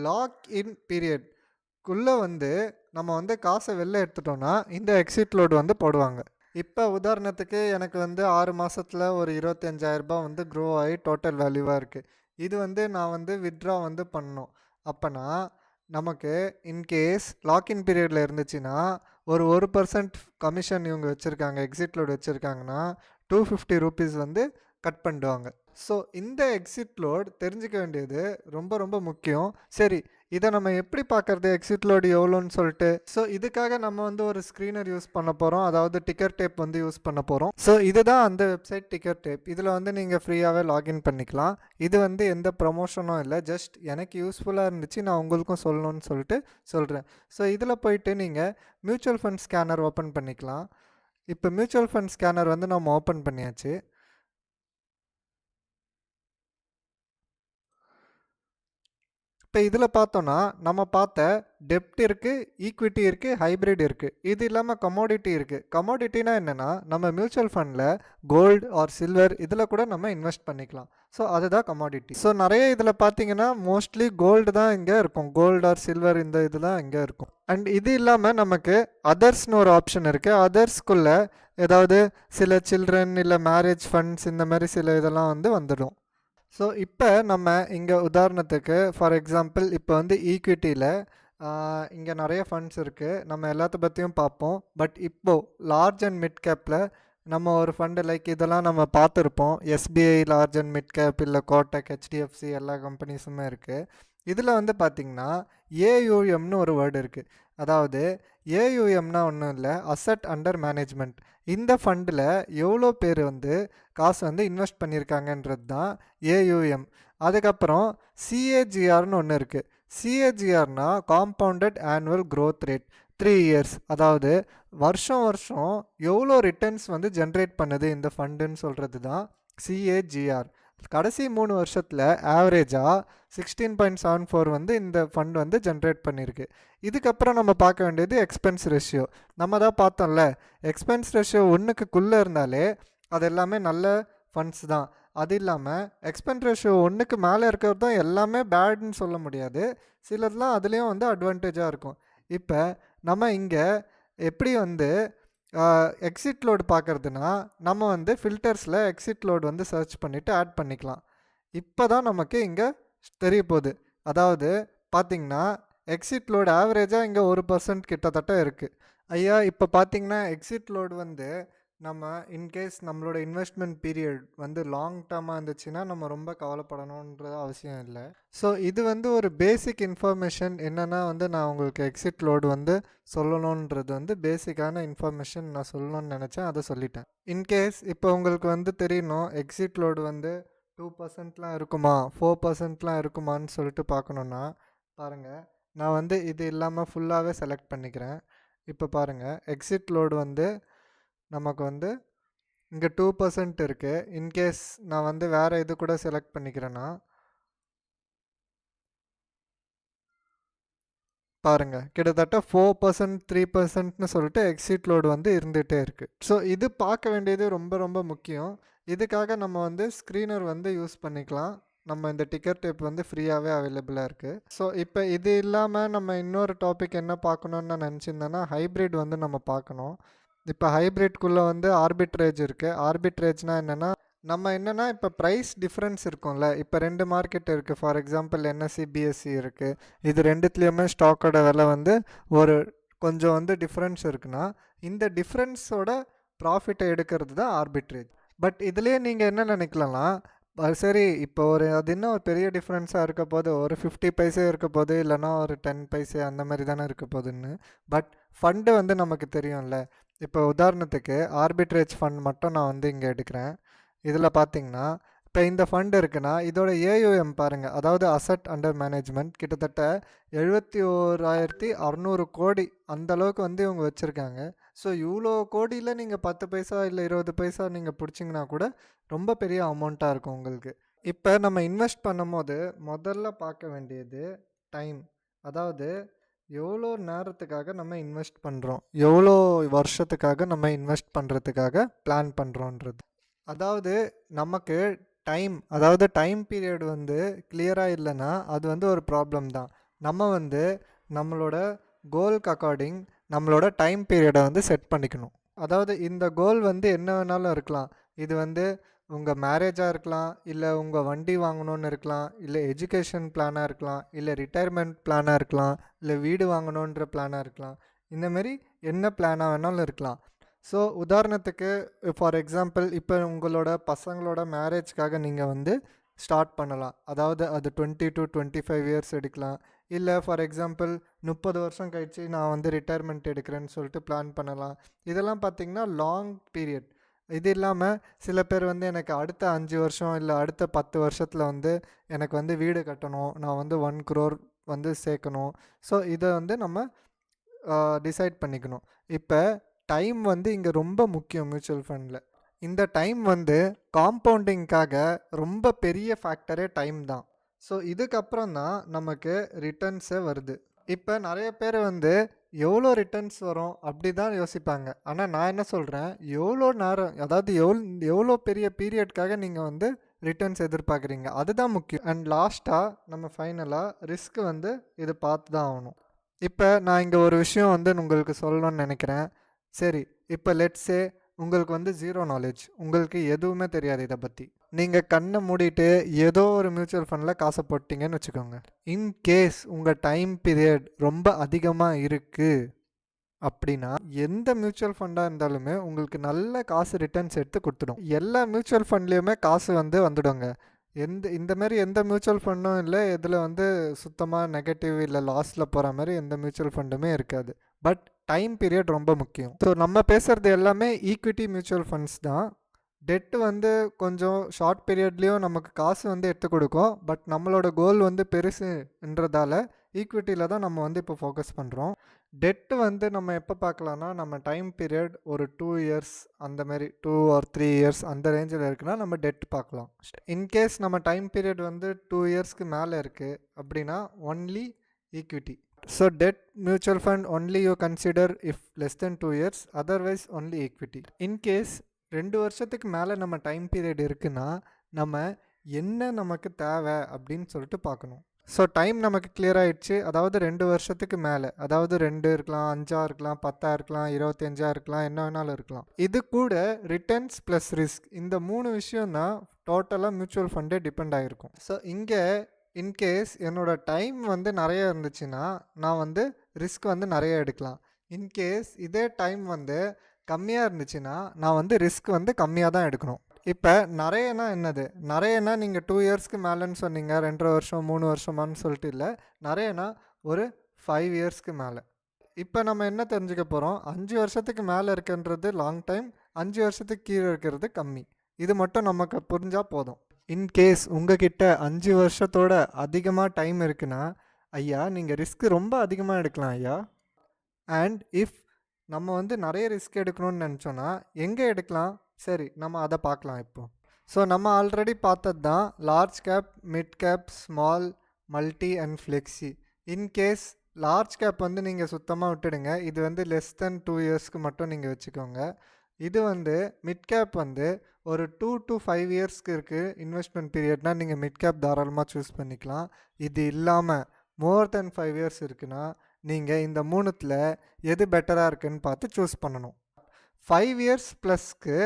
லாக் இன் பீரியட்குள்ளே வந்து நம்ம வந்து காசை வெளில எடுத்துட்டோன்னா இந்த எக்ஸிட் லோடு வந்து போடுவாங்க. இப்போ உதாரணத்துக்கு எனக்கு வந்து 6 மாதத்தில் ஒரு 25,000 வந்து க்ரோ ஆகி டோட்டல் வேல்யூவாக இருக்குது. இது வந்து நான் வந்து வித்ட்ரா வந்து பண்ணணும். அப்போனா நமக்கு இன்கேஸ் லாக்இன் பீரியடில் இருந்துச்சுன்னா ஒரு 1% கமிஷன் இவங்க வச்சுருக்காங்க, எக்ஸிட் லோடு வச்சுருக்காங்கன்னா 250 ரூபீஸ் வந்து கட் பண்ணிடுவாங்க. ஸோ இந்த எக்ஸிட் லோட் தெரிஞ்சிக்க வேண்டியது ரொம்ப ரொம்ப முக்கியம். சரி, இதை நம்ம எப்படி பார்க்குறது எக்ஸிட் லோடு எவ்வளோன்னு சொல்லிட்டு? ஸோ இதுக்காக நம்ம வந்து ஒரு ஸ்க்ரீனர் யூஸ் பண்ண போகிறோம், அதாவது டிக்கர் டேப் வந்து யூஸ் பண்ண போகிறோம். ஸோ இதுதான் அந்த வெப்சைட் டிக்கர் டேப். இதில் வந்து நீங்கள் ஃப்ரீயாகவே லாகின் பண்ணிக்கலாம். இது வந்து எந்த ப்ரமோஷனும் இல்லை, ஜஸ்ட் எனக்கு யூஸ்ஃபுல்லாக இருந்துச்சு, நான் உங்களுக்கும் சொல்லணும்னு சொல்லிட்டு சொல்கிறேன். ஸோ இதில் போயிட்டு நீங்கள் மியூச்சுவல் ஃபண்ட் ஸ்கேனர் ஓப்பன் பண்ணிக்கலாம். இப்போ மியூச்சுவல் ஃபண்ட் ஸ்கேனர் வந்து நம்ம ஓப்பன் பண்ணியாச்சு. இப்போ இதில் பார்த்தோன்னா நம்ம பார்த்த டெப்ட் இருக்குது, ஈக்விட்டி இருக்குது, ஹைப்ரிட் இருக்குது. இது இல்லாமல் கமோடிட்டி இருக்குது. கமோடிட்டினா என்னென்னா, நம்ம மியூச்சுவல் ஃபண்டில் கோல்டு ஆர் சில்வர் இதில் கூட நம்ம இன்வெஸ்ட் பண்ணிக்கலாம். ஸோ அதுதான் கமோடிட்டி. ஸோ நிறைய இதில் பார்த்தீங்கன்னா மோஸ்ட்லி கோல்டு தான் இங்கே இருக்கும், கோல்டு ஆர் சில்வர் இந்த இது தான் இங்கே இருக்கும். அண்ட் இது இல்லாமல் நமக்கு அதர்ஸ்னு ஒரு ஆப்ஷன் இருக்குது. அதர்ஸ்குள்ளே ஏதாவது சில சில்ட்ரன் இல்லை மேரேஜ் ஃபண்ட்ஸ் இந்த மாதிரி சில இதெல்லாம் வந்து வந்துடும். ஸோ இப்போ நம்ம இங்கே உதாரணத்துக்கு ஃபார் எக்ஸாம்பிள் இப்போ வந்து ஈக்விட்டியில் இங்கே நிறைய ஃபண்ட்ஸ் இருக்குது, நம்ம எல்லாத்த பற்றியும் பார்ப்போம். பட் இப்போது லார்ஜ் அண்ட் மிட் கேப்பில் நம்ம ஒரு ஃபண்டு லைக் இதெல்லாம் நம்ம பார்த்துருப்போம். SBI large and mid cap, இல்லை கோட்டக், ஹெச்டிஎஃப்சி எல்லா கம்பெனிஸுமே இருக்குது. இதில் வந்து பார்த்திங்கன்னா ஏயூஎம்னு ஒரு வேர்டு இருக்குது. அதாவது ஏயூஎம்னா ஒன்றும் இல்லை, அசட் அண்டர் மேனேஜ்மெண்ட். இந்த ஃபண்டில் எவ்வளோ பேர் வந்து காசு வந்து இன்வெஸ்ட் பண்ணியிருக்காங்கன்றது தான் ஏயூஎம். அதுக்கப்புறம் சிஏஜிஆர்னு ஒன்று இருக்குது. சிஏஜிஆர்னா compounded annual growth rate 3 years. அதாவது வருஷம் வருஷம் எவ்வளோ ரிட்டர்ன்ஸ் வந்து ஜென்ரேட் பண்ணுது இந்த ஃபண்டுன்னு சொல்கிறது தான் சிஏஜிஆர். கடைசி 3 வருஷத்தில் ஆவரேஜாக 16.74 வந்து இந்த ஃபண்ட் வந்து ஜென்ரேட் பண்ணியிருக்கு. இதுக்கப்புறம் நம்ம பார்க்க வேண்டியது எக்ஸ்பென்ஸ் ரேஷியோ. நம்ம தான் பார்த்தோம்ல, எக்ஸ்பென்ஸ் ரேஷியோ 1க்கு இருந்தாலே அது எல்லாமே நல்ல ஃபண்ட்ஸ் தான். அது இல்லாமல் எக்ஸ்பென்ஸ் ரேஷியோ 1க்கு மேலே இருக்கிறது தான் எல்லாமே பேடுன்னு சொல்ல முடியாது, சிலதெல்லாம் அதுலேயும் வந்து அட்வான்டேஜாக இருக்கும். இப்போ நம்ம இங்கே எப்படி வந்து எக்ஸிட் லோடு பார்க்குறதுனா, நம்ம வந்து ஃபில்டர்ஸில் எக்ஸிட் லோடு வந்து சர்ச் பண்ணிவிட்டு ஆட் பண்ணிக்கலாம். இப்போ தான் நமக்கு இங்கே தெரிய போகுது. அதாவது பார்த்திங்கன்னா எக்ஸிட் லோடு ஆவரேஜாக இங்கே 1% கிட்டத்தட்ட இருக்குது. ஐயா இப்போ பார்த்திங்கன்னா எக்ஸிட் லோடு வந்து நம்ம இன்கேஸ் நம்மளோட இன்வெஸ்ட்மெண்ட் பீரியட் வந்து லாங் டேர்மாக இருந்துச்சுன்னா நம்ம ரொம்ப கவலைப்படணுன்ற அவசியம் இல்லை. ஸோ இது வந்து ஒரு பேசிக் இன்ஃபர்மேஷன். என்னென்னா வந்து நான் உங்களுக்கு எக்ஸிட் லோடு வந்து சொல்லணுன்றது வந்து பேசிக்கான இன்ஃபர்மேஷன் நான் சொல்லணும்னு நினச்சேன், அதை சொல்லிட்டேன். இன்கேஸ் இப்போ உங்களுக்கு வந்து தெரியணும் எக்ஸிட் லோடு வந்து 2%லாம் இருக்குமா, 4%லாம் இருக்குமான்னு சொல்லிட்டு பார்க்கணுன்னா பாருங்கள், நான் வந்து இது இல்லாமல் ஃபுல்லாகவே செலக்ட் பண்ணிக்கிறேன். இப்போ பாருங்கள், எக்ஸிட் லோடு வந்து நமக்கு வந்து இங்கே 2% இருக்குது. இன்கேஸ் நான் வந்து வேறு இது கூட செலக்ட் பண்ணிக்கிறேன்னா பாருங்கள், கிட்டத்தட்ட 4%, 3%ன்னு சொல்லிட்டு எக்ஸிட் லோடு வந்து இருந்துகிட்டே இருக்குது. ஸோ இது பார்க்க வேண்டியது ரொம்ப ரொம்ப முக்கியம். இதுக்காக நம்ம வந்து ஸ்க்ரீனர் வந்து யூஸ் பண்ணிக்கலாம். நம்ம இந்த டிக்கர் டேப் வந்து ஃப்ரீயாகவே அவைலபிளாக இருக்குது. ஸோ இப்போ இது இல்லாமல் நம்ம இன்னொரு டாபிக் என்ன பார்க்கணுன்னு நான் நினச்சிருந்தேன்னா ஹைப்ரிட் வந்து நம்ம பார்க்கணும். இப்போ ஹைப்ரிட்குள்ளே வந்து ஆர்பிட்ரேஜ் இருக்குது. ஆர்பிட்ரேஜ்னால் என்னென்னா, நம்ம என்னென்னா இப்போ ப்ரைஸ் டிஃப்ரென்ஸ் இருக்கும்ல, இப்போ 2 மார்க்கெட் இருக்குது. ஃபார் எக்ஸாம்பிள் என்எஸ்சி, பிஎஸ்சி இருக்குது. இது ரெண்டுத்துலேயுமே ஸ்டாக்கோட விலை வந்து ஒரு கொஞ்சம் வந்து டிஃப்ரென்ஸ் இருக்குன்னா, இந்த டிஃப்ரென்ஸோட ப்ராஃபிட்டை எடுக்கிறது தான் ஆர்பிட்ரேஜ். பட் இதுலேயே நீங்கள் என்ன நினைக்கலாம்னா, சரி இப்போ அது என்ன ஒரு பெரிய டிஃப்ரென்ஸாக இருக்க போது, ஒரு 50 பைசே இருக்க போது, இல்லைன்னா ஒரு 10 பைசே அந்த மாதிரி தானே இருக்க போகுதுன்னு. பட் ஃபண்டு வந்து நமக்கு தெரியும்ல. இப்போ உதாரணத்துக்கு ஆர்பிட்ரேஜ் ஃபண்ட் மட்டும் நான் வந்து இங்கே எடுக்கிறேன். இதில் பார்த்தீங்கன்னா இப்போ இந்த ஃபண்ட் இருக்குன்னா இதோட ஏயுஎம் பாருங்கள், அதாவது அசட் அண்டர் மேனேஜ்மெண்ட் கிட்டத்தட்ட 71,600 கோடி அந்த அளவுக்கு வந்து இவங்க வச்சுருக்காங்க. ஸோ இவ்வளோ கோடியில் நீங்கள் 10 பைசா இல்லை 20 பைசா நீங்கள் பிடிச்சிங்கன்னா கூட ரொம்ப பெரிய அமௌண்ட்டாக இருக்கும் உங்களுக்கு. இப்போ நம்ம இன்வெஸ்ட் பண்ணும்போது முதல்ல பார்க்க வேண்டியது டைம். அதாவது எவ்வளோ நேரத்துக்காக நம்ம இன்வெஸ்ட் பண்ணுறோம், எவ்வளோ வருஷத்துக்காக நம்ம இன்வெஸ்ட் பண்ணுறதுக்காக பிளான் பண்ணுறோன்றது. அதாவது நமக்கு அதாவது டைம் பீரியட் வந்து கிளியராக இல்லைன்னா அது வந்து ஒரு ப்ராப்ளம் தான். நம்ம வந்து நம்மளோட கோலுக்கு அக்கார்டிங் நம்மளோட டைம் பீரியடை வந்து செட் பண்ணிக்கணும். அதாவது இந்த கோல் வந்து என்ன வேணாலும் இருக்கலாம். இது வந்து உங்கள் மேரேஜாக இருக்கலாம், இல்லை உங்கள் வண்டி வாங்கணுன்னு இருக்கலாம், இல்லை எஜுகேஷன் பிளானாக இருக்கலாம், இல்லை ரிட்டையர்மெண்ட் பிளானாக இருக்கலாம், இல்லை வீடு வாங்கணுன்ற பிளானாக இருக்கலாம். இந்தமாரி என்ன பிளானாக வேணாலும் இருக்கலாம். ஸோ உதாரணத்துக்கு ஃபார் எக்ஸாம்பிள் இப்போ உங்களோட பசங்களோட மேரேஜ்க்காக நீங்கள் வந்து ஸ்டார்ட் பண்ணலாம். அதாவது அது 20 to 25 இயர்ஸ் எடுக்கலாம். இல்லை ஃபார் எக்ஸாம்பிள் 30 வருஷம் கழித்து நான் வந்து ரிட்டையர்மெண்ட் எடுக்கிறேன்னு சொல்லிட்டு பிளான் பண்ணலாம். இதெல்லாம் பார்த்திங்கன்னா லாங் பீரியட். இது இல்லாமல் சில பேர் வந்து எனக்கு அடுத்த 5 வருஷம் இல்லை அடுத்த 10 வருஷத்தில் வந்து எனக்கு வந்து வீடு கட்டணும், நான் வந்து 1 crore வந்து சேர்க்கணும். ஸோ இதை வந்து நம்ம டிசைட் பண்ணிக்கணும். இப்போ டைம் வந்து இங்கே ரொம்ப முக்கியம் மியூச்சுவல் ஃபண்டில். இந்த டைம் வந்து காம்பவுண்டிங்காக ரொம்ப பெரிய ஃபேக்டரே டைம் தான். ஸோ இதுக்கப்புறம் தான் நமக்கு ரிட்டர்ன்ஸே வருது. இப்போ நிறைய பேர் வந்து எவ்வளோ ரிட்டர்ன்ஸ் வரும் அப்படி தான் யோசிப்பாங்க. ஆனால் நான் என்ன சொல்கிறேன், எவ்வளோ நேரம், அதாவது எவ்வளோ பெரிய பீரியட்காக நீங்கள் வந்து ரிட்டர்ன்ஸ் எதிர்பார்க்குறீங்க, அதுதான் முக்கியம். அண்ட் லாஸ்ட்டாக நம்ம ஃபைனலாக ரிஸ்க் வந்து இது பார்த்து தான் ஆகணும். இப்போ நான் இங்கே ஒரு விஷயம் வந்து உங்களுக்கு சொல்லணும்னு நினைக்கிறேன். சரி, இப்போ லெட்ஸே உங்களுக்கு வந்து ஜீரோ நாலேஜ், உங்களுக்கு எதுவுமே தெரியாது இதை பற்றி. நீங்கள் கண்ணை மூடிட்டு ஏதோ ஒரு மியூச்சுவல் ஃபண்டில் காசை போட்டிங்கன்னு வச்சுக்கோங்க. இன்கேஸ் உங்கள் டைம் பீரியட் ரொம்ப அதிகமாக இருக்குது அப்படின்னா எந்த மியூச்சுவல் ஃபண்டாக இருந்தாலுமே உங்களுக்கு நல்ல காசு ரிட்டர்ன்ஸ் எடுத்து கொடுத்துடும். எல்லா மியூச்சுவல் ஃபண்ட்லேயுமே காசு வந்து வந்துடுங்க. இந்தமாரி எந்த மியூச்சுவல் ஃபண்டும் இல்லை இதில் வந்து சுத்தமாக நெகட்டிவ் இல்லை லாஸில் போகிற மாதிரி எந்த மியூச்சுவல் ஃபண்டுமே இருக்காது. பட் டைம் பீரியட் ரொம்ப முக்கியம். ஸோ நம்ம பேசுகிறது எல்லாமே ஈக்விட்டி மியூச்சுவல் ஃபண்ட்ஸ் தான். டெட்டு வந்து கொஞ்சம் ஷார்ட் பீரியட்லேயும் நமக்கு காசு வந்து எடுத்து கொடுக்கும். பட் நம்மளோட கோல் வந்து பெருசுன்றதால ஈக்விட்டியில் தான் நம்ம வந்து இப்போ ஃபோக்கஸ் பண்ணுறோம். டெட்டு வந்து நம்ம எப்போ பார்க்கலான்னா, நம்ம டைம் பீரியட் ஒரு 2 இயர்ஸ் அந்தமாரி 2 or 3 இயர்ஸ் அந்த ரேஞ்சில் இருக்குன்னா நம்ம டெட் பார்க்கலாம். இன்கேஸ் நம்ம டைம் பீரியட் வந்து 2 இயர்ஸ்க்கு மேலே இருக்குது அப்படின்னா only equity. So dead mutual fund only you consider if less than 2 years, otherwise only equity. In case 2 வருஷத்துக்கு மேலே நம்ம டைம் பீரியட் இருக்குன்னா நம்ம என்ன நமக்கு தேவை அப்படின்னு சொல்லிட்டு பார்க்கணும். ஸோ டைம் நமக்கு கிளியர் ஆகிடுச்சு. அதாவது 2 வருஷத்துக்கு மேலே, அதாவது 2 இருக்கலாம், 5 இருக்கலாம், 10 இருக்கலாம், 25 இருக்கலாம், என்ன வேணாலும் இருக்கலாம். இது கூட ரிட்டர்ன்ஸ் ப்ளஸ் ரிஸ்க், இந்த 3 விஷயம் தான் டோட்டலாக மியூச்சுவல் ஃபண்டே டிபெண்ட் ஆகிருக்கும். ஸோ இங்கே இன்கேஸ் என்னோடய டைம் வந்து நிறைய இருந்துச்சுன்னா நான் வந்து ரிஸ்க் வந்து நிறைய எடுக்கலாம். இன்கேஸ் இதே டைம் வந்து கம்மியாக இருந்துச்சுன்னா நான் வந்து ரிஸ்க் வந்து கம்மியாக தான் எடுக்கணும். இப்போ நிறையனா என்னது, நிறையனா நீங்கள் 2 இயர்ஸ்க்கு மேலேன்னு சொன்னீங்க, 2.5 வருஷம் 3 வருஷமானு சொல்லிட்டு இல்லை, நிறையனா ஒரு 5 இயர்ஸ்க்கு மேலே. இப்போ நம்ம என்ன தெரிஞ்சுக்க போகிறோம், 5 வருஷத்துக்கு மேலே இருக்குன்றது லாங் டைம், 5 வருஷத்துக்கு கீழே இருக்கிறது கம்மி. இது மட்டும் நமக்கு புரிஞ்சால் போதும். இன்கேஸ் உங்ககிட்ட 5 வருஷத்தோட அதிகமாக டைம் இருக்குன்னா ஐயா நீங்கள் ரிஸ்க் ரொம்ப அதிகமாக எடுக்கலாம் ஐயா. அண்ட் இஃப் நம்ம வந்து நிறைய ரிஸ்க் எடுக்கணும்னு நினச்சோன்னா எங்கே எடுக்கலாம், சரி நம்ம அதை பார்க்கலாம் இப்போ. ஸோ நம்ம ஆல்ரெடி பார்த்தது தான் large cap, mid cap, small, multi and flexi. In case large cap வந்து நீங்கள் சுத்தமாக விட்டுடுங்க, இது வந்து லெஸ் தென் 2 இயர்ஸ்க்கு மட்டும் நீங்கள் வச்சுக்கோங்க. இது வந்து மிட் கேப் வந்து ஒரு 2 to 5 இயர்ஸ்க்கு இருக்குது இன்வெஸ்ட்மெண்ட் பீரியட்னால் நீங்கள் மிட் கேப் தாராளமாக சூஸ் பண்ணிக்கலாம். இது இல்லாமல் மோர் தென் 5 இயர்ஸ் இருக்குன்னா நீங்கள் இந்த 3த்தில் எது பெட்டராக இருக்குன்னு பார்த்து சூஸ் பண்ணணும். 5 இயர்ஸ் ப்ளஸ்க்கு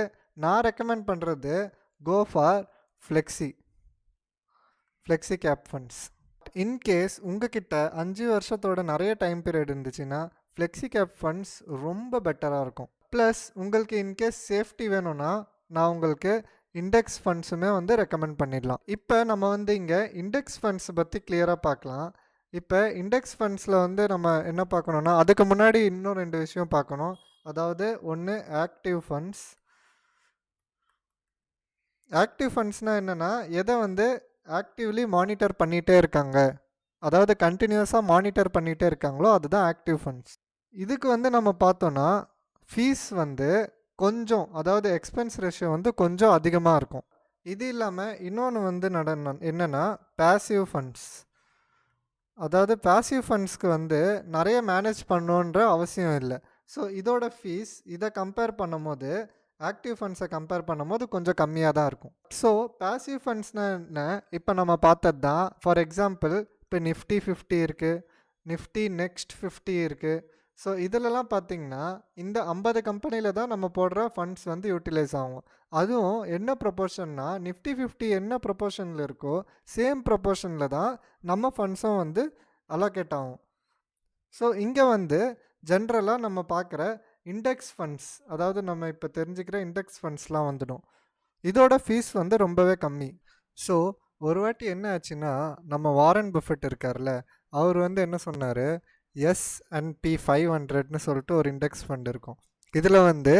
நான் ரெக்கமெண்ட் பண்ணுறது go for flexi cap funds. In case உங்ககிட்ட 5 வருஷத்தோட நிறைய டைம் பீரியட் இருந்துச்சுன்னா ஃப்ளெக்ஸி கேப் ஃபண்ட்ஸ் ரொம்ப பெட்டராக இருக்கும். ப்ளஸ் உங்களுக்கு இன்கேஸ் சேஃப்டி வேணும்னா நான் உங்களுக்கு இண்டெக்ஸ் ஃபண்ட்ஸுமே வந்து ரெக்கமெண்ட் பண்ணிடலாம். இப்போ நம்ம வந்து இங்கே இண்டெக்ஸ் ஃபண்ட்ஸ் பற்றி கிளியராக பார்க்கலாம். இப்போ இண்டெக்ஸ் ஃபண்ட்ஸில் வந்து நம்ம என்ன பார்க்கணுன்னா, அதுக்கு முன்னாடி இன்னும் 2 விஷயம் பார்க்கணும். அதாவது ஒன்று ஆக்டிவ் ஃபண்ட்ஸ். ஆக்டிவ் ஃபண்ட்ஸ்னால் என்னென்னா, எதை வந்து ஆக்டிவ்லி மானிட்டர் பண்ணிகிட்டே இருக்காங்க, அதாவது கண்டினியூஸாக மானிட்டர் பண்ணிகிட்டே இருக்காங்களோ அதுதான் ஆக்டிவ் ஃபண்ட்ஸ். இதுக்கு வந்து நம்ம பார்த்தோன்னா ஃபீஸ் வந்து கொஞ்சம், அதாவது எக்ஸ்பென்ஸ் ரேஷியோ வந்து கொஞ்சம் அதிகமாக இருக்கும். இது இல்லாமல் இன்னொன்று வந்து என்னென்னா பேசிவ் ஃபண்ட்ஸ். அதாவது பேசிவ் ஃபண்ட்ஸ்க்கு வந்து நிறைய மேனேஜ் பண்ணணுன்ற அவசியம் இல்லை. ஸோ இதோட ஃபீஸ் இதை கம்பேர் பண்ணும்போது ஆக்டிவ் ஃபண்ட்ஸை கம்பேர் பண்ணும்போது கொஞ்சம் கம்மியாக தான் இருக்கும். ஸோ பேசிவ் ஃபண்ட்ஸ்னால் என்ன, இப்போ நம்ம பார்த்தது தான். ஃபார் எக்ஸாம்பிள் இப்போ நிஃப்டி 50 இருக்குது, நிஃப்டி நெக்ஸ்ட் 50 இருக்குது. ஸோ இதிலலாம் பார்த்திங்கன்னா இந்த 50 கம்பெனியில் தான் நம்ம போடுற ஃபண்ட்ஸ் வந்து யூட்டிலைஸ் ஆகும். அதுவும் என்ன ப்ரொபோர்ஷன்னா, நிஃப்டி 50 என்ன ப்ரொபோர்ஷனில் இருக்கோ சேம் ப்ரொபோர்ஷனில் தான் நம்ம ஃபண்ட்ஸும் வந்து அலோகேட் ஆகும். ஸோ இங்கே வந்து ஜென்ரலாக நம்ம பார்க்குற இண்டெக்ஸ் ஃபண்ட்ஸ், அதாவது நம்ம இப்போ தெரிஞ்சுக்கிற இண்டெக்ஸ் ஃபண்ட்ஸ்லாம் வந்துடும். இதோட ஃபீஸ் வந்து ரொம்பவே கம்மி. ஸோ ஒரு வாட்டி என்ன ஆச்சுன்னா, நம்ம வாரன் பஃபெட் இருக்கார்ல, அவர் வந்து என்ன சொன்னார், S&P 500ன்னு சொல்லிட்டு ஒரு இண்டெக்ஸ் ஃபண்ட் இருக்கும். இதில் வந்து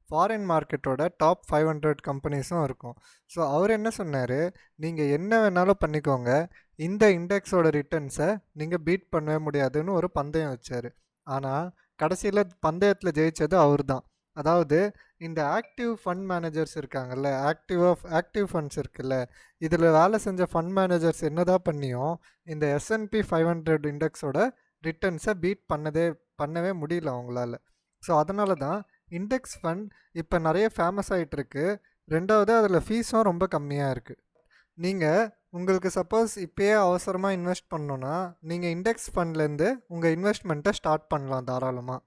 ஃபாரின் மார்க்கெட்டோட டாப் 500 கம்பெனிஸும் இருக்கும். ஸோ அவர் என்ன சொன்னார், நீங்கள் என்ன வேணாலும் பண்ணிக்கோங்க, இந்த இண்டெக்ஸோட ரிட்டர்ன்ஸை நீங்கள் பீட் பண்ணவே முடியாதுன்னு ஒரு பந்தயம் வச்சார். ஆனால் கடைசியில் பந்தயத்தில் ஜெயித்தது அவர் தான். அதாவது இந்த ஆக்டிவ் ஃபண்ட் மேனேஜர்ஸ் இருக்காங்கல்ல, ஆக்டிவ் ஃபண்ட்ஸ் இருக்குல்ல, இதில் வேலை செஞ்ச ஃபண்ட் மேனேஜர்ஸ் என்னதான் பண்ணியும் இந்த S&P 500 இண்டெக்ஸோட ரிட்டர்ன்ஸை பீட் பண்ணவே முடியல அவங்களால. ஸோ அதனால தான் இண்டெக்ஸ் ஃபண்ட் இப்போ நிறைய ஃபேமஸ் ஆகிட்டுருக்கு. ரெண்டாவது அதில் ஃபீஸும் ரொம்ப கம்மியாக இருக்குது. நீங்கள் உங்களுக்கு சப்போஸ் இப்போயே அவசரமாக இன்வெஸ்ட் பண்ணணுன்னா நீங்கள் இண்டெக்ஸ் ஃபண்ட்லேருந்து உங்கள் இன்வெஸ்ட்மெண்ட்டை ஸ்டார்ட் பண்ணலாம் தாராளமாக.